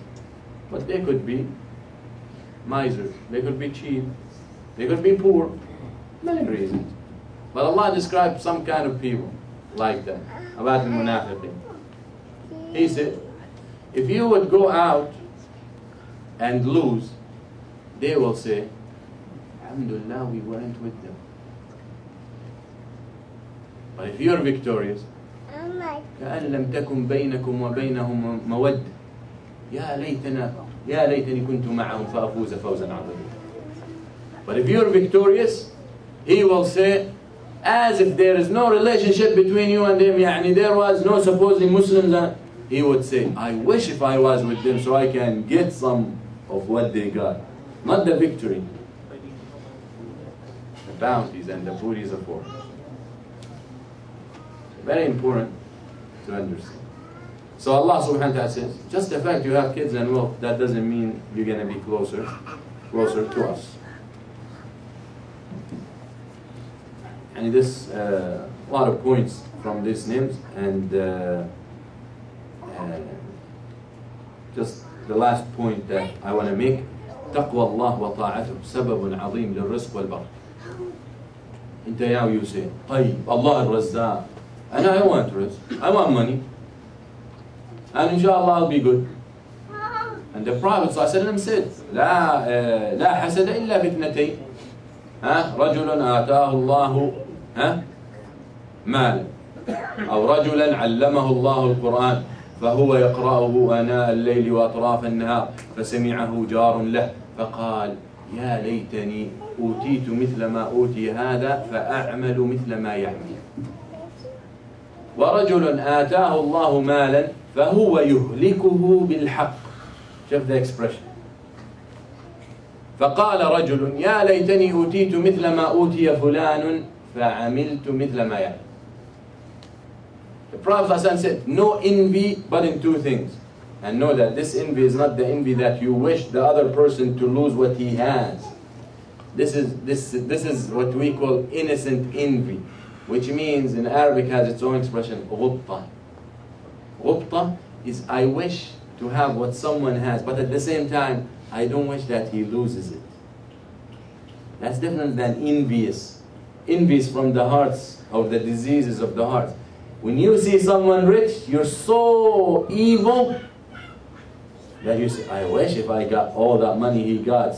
but they could be misers, they could be cheap, they could be poor, many reasons. But Allah described some kind of people like that, about the munafiqeen. He said, if you would go out and lose, they will say, Alhamdulillah, we weren't with them. But if you're victorious, كأن لم تكن بينكم وبينهم مودة يا ليتني كنت معهم فأفوز فوزا عظيما. But if you're victorious, he will say, as if there is no relationship between you and them, يعني there was no supposing Muslims, he would say, I wish if I was with them so I can get some of what they got. Not the victory, the bounties and the booties of war. Very important to understand. So Allah subhanahu wa ta'ala says, just the fact you have kids and wealth, that doesn't mean you're going to be closer to us. And this, a lot of points from these names, and just the last point that I want to make, تقوى الله وطاعته سبب عظيم للرزق والبركة. انت يا يوسف طيب الله الرزاق I want risk, I want money, and inshallah I'll be good. And the Prophet ﷺ said, لا حسد إلا في اثنتين. رجل آتاه الله مالا أو رجلا علمه الله القرآن فهو يقرأه آناء الليل وأطراف النهار فسمعه جار له فقال يا ليتني أوتيت مثل ما أوتي هذا فأعمل مثل ما يعمل. ورجل آتاه الله مالا فهو يهلكه بالحق. شوف the expression. فقال رجل يا ليتني أوتيت مثل ما أوتي فلان فعملت مثل ما يعمل. The Prophet said, no envy but in two things. And know that this envy is not the envy that you wish the other person to lose what he has. This is what we call innocent envy, which means in Arabic has its own expression, غبطة. غبطة is I wish to have what someone has, but at the same time, I don't wish that he loses it. That's different than envious. Envious from the hearts, of the diseases of the heart. When you see someone rich, you're so evil that you say, I wish if I got all that money he got.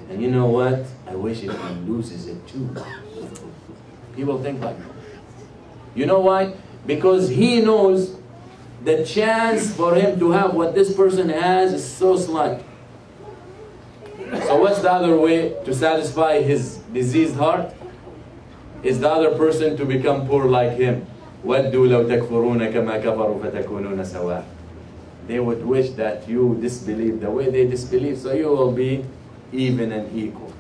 And you know what? I wish if he loses it too. People think like that. You know why? Because he knows the chance for him to have what this person has is so slight. So what's the other way to satisfy his diseased heart? Is the other person to become poor like him. وَدُّوا لَوْ تَكْفُرُونَ كَمَا كَفَرُوا فَتَكُونُونَ سَوَاءً. They would wish that you disbelieve the way they disbelieve, so you will be even and equal.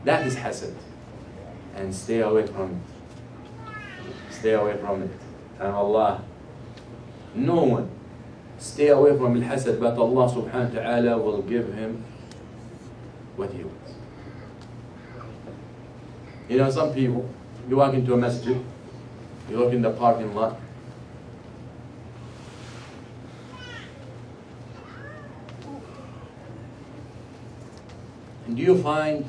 That is hasad. And stay away from it. Stay away from it. And Allah, no one, stay away from al-hasad, but Allah subhanahu wa ta'ala will give him what he wants. You know, some people, you walk into a masjid, you look in the parking lot, and you find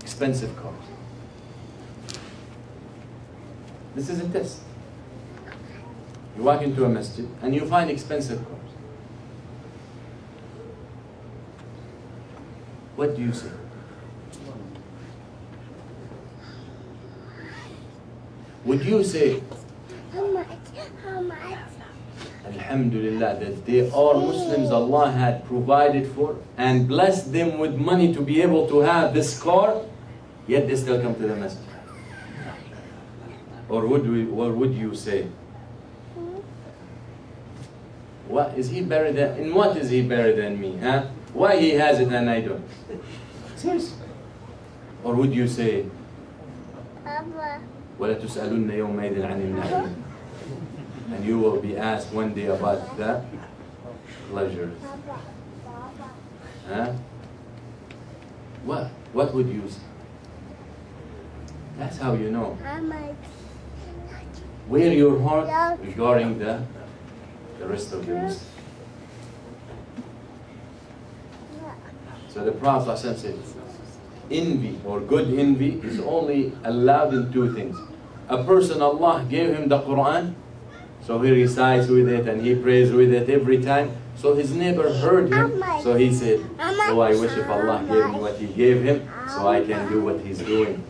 expensive cars. This is a test. You walk into a masjid and you find expensive cars. What do you say? Would you say, Alhamdulillah, that they are Muslims Allah had provided for and blessed them with money to be able to have this car, yet they still come to the masjid? Or would you say, what is he better than? In what is he better than me? Huh? Why he has it and I don't? Seriously. Or would you say, وَلَا تُسْأَلُنَّ يَوْمَئِذٍ عَنِ النَّعِيمِ, and you will be asked one day about the pleasures? Huh? What would you say? That's how you know where your heart regarding the rest of your Muslims. So the Prophet said, envy or good envy is only allowed in two things. A person, Allah gave him the Quran, so he recites with it and he prays with it every time. So his neighbor heard him, so he said, oh, I wish if Allah gave me what he gave him, so I can do what he's doing.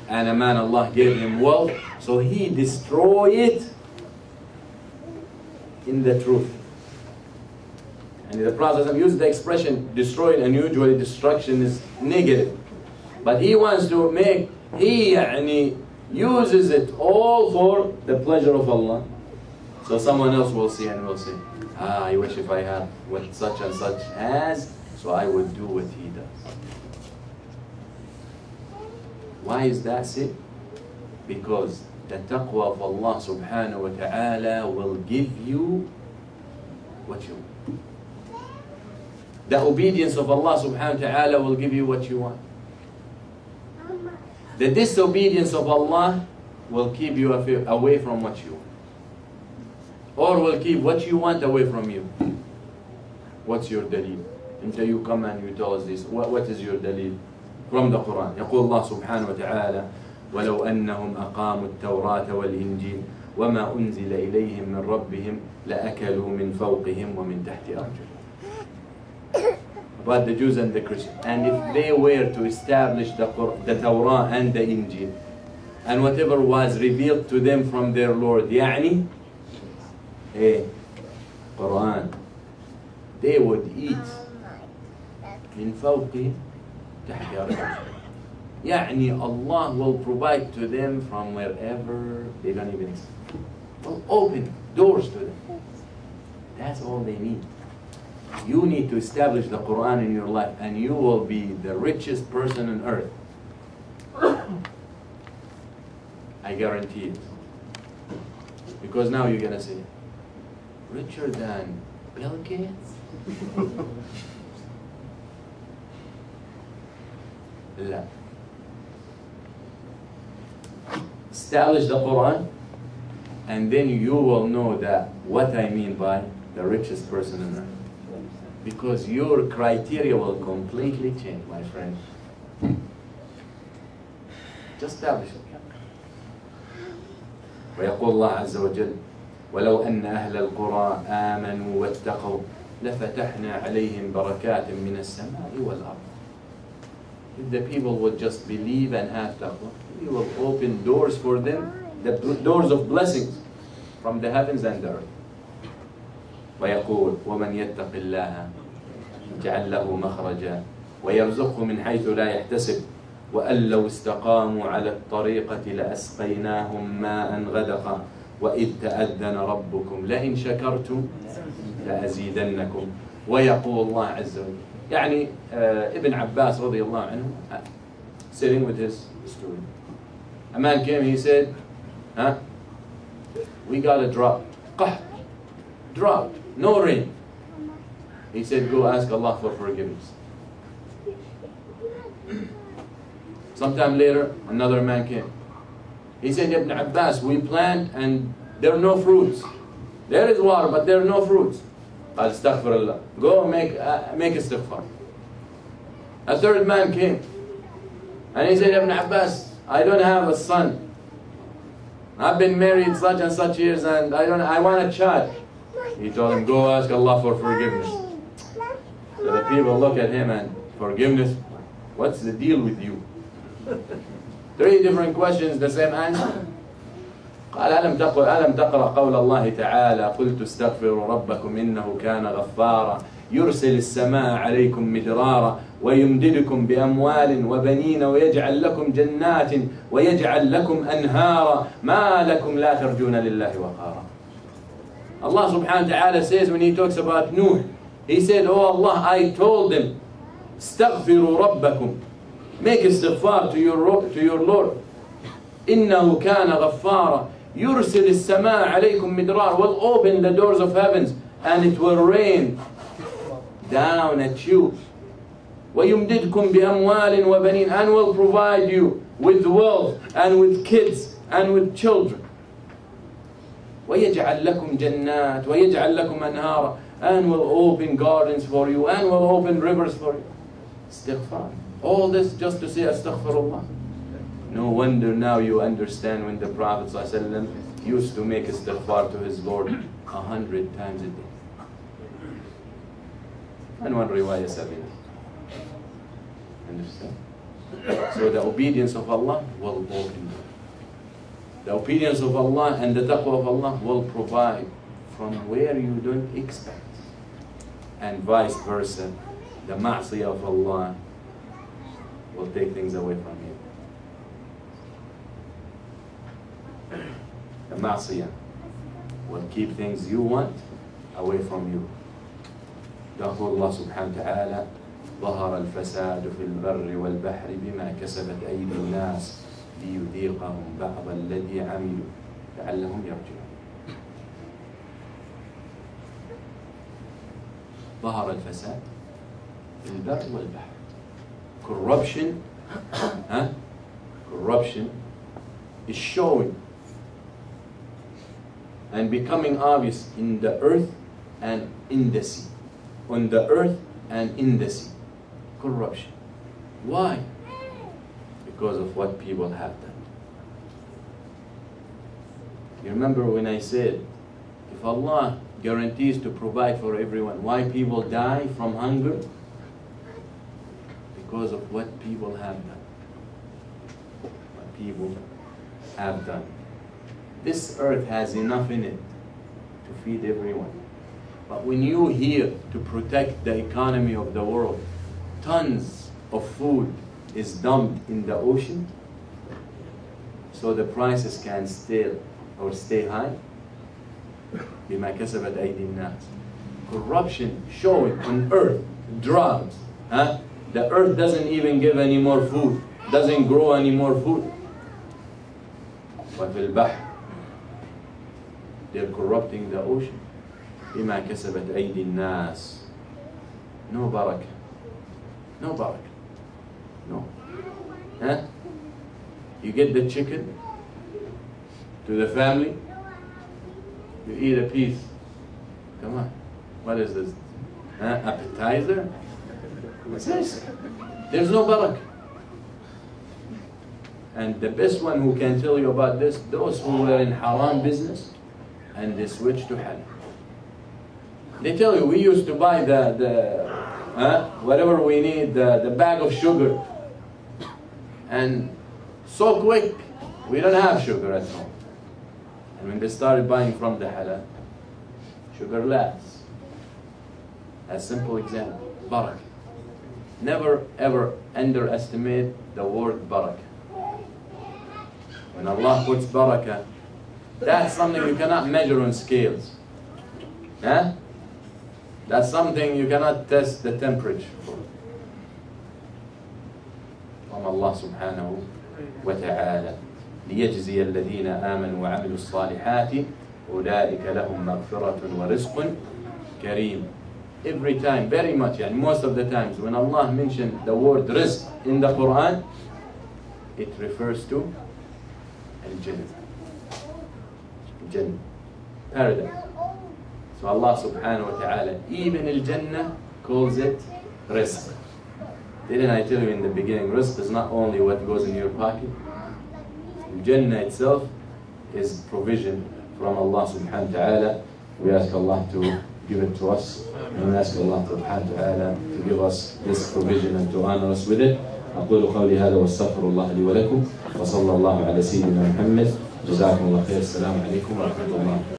and a man Allah gave him wealth, so he destroy it in the truth. And the Prophet used the expression destroyed, and usually destruction is negative. But he wants to make, he uses it all for the pleasure of Allah. So someone else will see and will say, I wish if I had what such and such has, so I would do what he does. Why is that so? Because the taqwa of Allah subhanahu wa ta'ala will give you what you want. The obedience of Allah subhanahu wa ta'ala will give you what you want. The disobedience of Allah will keep you away from what you want. Or will keep what you want away from you. What's your dalil? Until you come and you tell us this. What is your dalil? From the Quran. يقول الله سبحانه وتعالى ولو أنهم أقاموا التوراة والإنجيل وما أنزل إليهم من ربهم لأكلوا من فوقهم ومن تحت أرجلهم. About the Jews and the Christians. And if they were to establish the Torah and the Injil and whatever was revealed to them from their Lord, يعني Quran, they would eat من فوقهم تحت أرجلهم. يعني Allah will provide to them from wherever they don't even see. Will open doors to them. That's all they need. You need to establish the Quran in your life and you will be the richest person on earth. I guarantee it. Because now you're going to say, richer than Bill Gates? La. Establish the Quran and then you will know that what I mean by the richest person on earth. Because your criteria will completely change, my friend. Just establish it. ويقول الله عز وجل ولو أن أهل القرى آمنوا واتقوا لفتحنا عليهم بركات من السماء والأرض. If the people would just believe and have taqwa, we will open doors for them, the doors of blessings from the heavens and the earth. ويقول ومن يتق الله يجعل له مخرجا ويرزقه من حيث لا يحتسب وأن لو استقاموا على الطريقة لأسقيناهم ماء غدقا وإذ تأذن ربكم لئن شكرتم لأزيدنكم. ويقول الله عز وجل يعني Ibn Abbas رضي الله عنه sitting with his student. A man came, he said, we got a drought. Drought, no rain. He said, go ask Allah for forgiveness. Sometime later, another man came. He said, Ibn Abbas, we plant and there are no fruits. There is water, but there are no fruits. Astaghfirullah. Go make istighfar. A third man came. And he said, Ibn Abbas, I don't have a son. I've been married such and such years and I want a child. He told him, go ask Allah for forgiveness. So the people look at him and, forgiveness? What's the deal with you? 3 different questions, the same answer. قال ألم تقرأ قول الله تعالى قلت استغفروا ربكم إنه كان غفارا يرسل السماء عليكم مدرارا ويمددكم بأموال وبنين ويجعل لكم جنات ويجعل لكم أنهارا ما لكم لا ترجون لله وقارا. Allah subhanahu wa ta'ala says when he talks about Nuh, he said, oh Allah, I told them, استغفروا ربكم, make istighfar to your Lord. إنه كان غفارا يرسل السماء عليكم مدرار, will open the doors of heavens and it will rain down at you. ويمددكم بأموال وبنين, and will provide you with wealth and with kids and with children. ويجعل لكم جنات ويجعل لكم أنهارا, and will open gardens for you and will open rivers for you. Istighfar. All this just to say astaghfirullah. No wonder now you understand when the Prophet ﷺ used to make istighfar to his Lord 100 times a day. And one riwayah 70. Understand? So the obedience of Allah will open. The obedience of Allah and the taqwa of Allah will provide from where you don't expect. And vice versa, the ma'siyah of Allah will take things away from you. The ma'siyah will keep things you want away from you. يقول الله سبحانه وتعالى ظهر الفساد في البر والبحر بما كسبت أيدي الناس ليذيقهم بعض الذي عملوا لعلهم يرجعون. ظهر الفساد في البر والبحر. Corruption is showing and becoming obvious in the earth and in the sea. On the earth and in the sea. Corruption. Why? Because of what people have done. You remember when I said, if Allah guarantees to provide for everyone, why people die from hunger? Because of what people have done. What people have done. This earth has enough in it to feed everyone. But when you hear to protect the economy of the world, tons of food is dumped in the ocean, so the prices can stay high. بما كسبت أيدي الناس. Corruption showing on earth, drought. The earth doesn't even give any more food, doesn't grow any more food. وفي البحر, they're corrupting the ocean. بما كسبت أيدي الناس. No barakah. No barakah. No. You get the chicken to the family, you eat a piece. Come on. What is this? Appetizer? What's this? There's no barakah. And the best one who can tell you about this, those who were in haram business and they switched to halal. They tell you, we used to buy whatever we need, the bag of sugar. And so quick, we don't have sugar at home. And when they started buying from the halal, sugar lasts. A simple example, barakah. Never ever underestimate the word barakah. When Allah puts barakah, that's something you cannot measure on scales. That's something you cannot test the temperature for. From Allah subhanahu wa ta'ala. ليجزي الذين آمنوا وعملوا الصالحات أولئك لهم مغفرة ورزق كريم. Every time, very much, and most of the times, when Allah mentioned the word rizq in the Quran, it refers to al-Jannah. Jannah, paradise. So Allah subhanahu wa ta'ala, even al-Jannah calls it rizq. Didn't I tell you in the beginning, rizq is not only what goes in your pocket. Jannah itself is provision from Allah subhanahu wa ta'ala. We ask Allah to give it to us, and we ask Allah subhanahu wa ta'ala to give us this provision and to honor us with it. أقول قولي هذا واستغفر الله لي ولكم وصلى الله على سيدنا محمد. جزاكم الله خير. السلام عليكم ورحمة الله.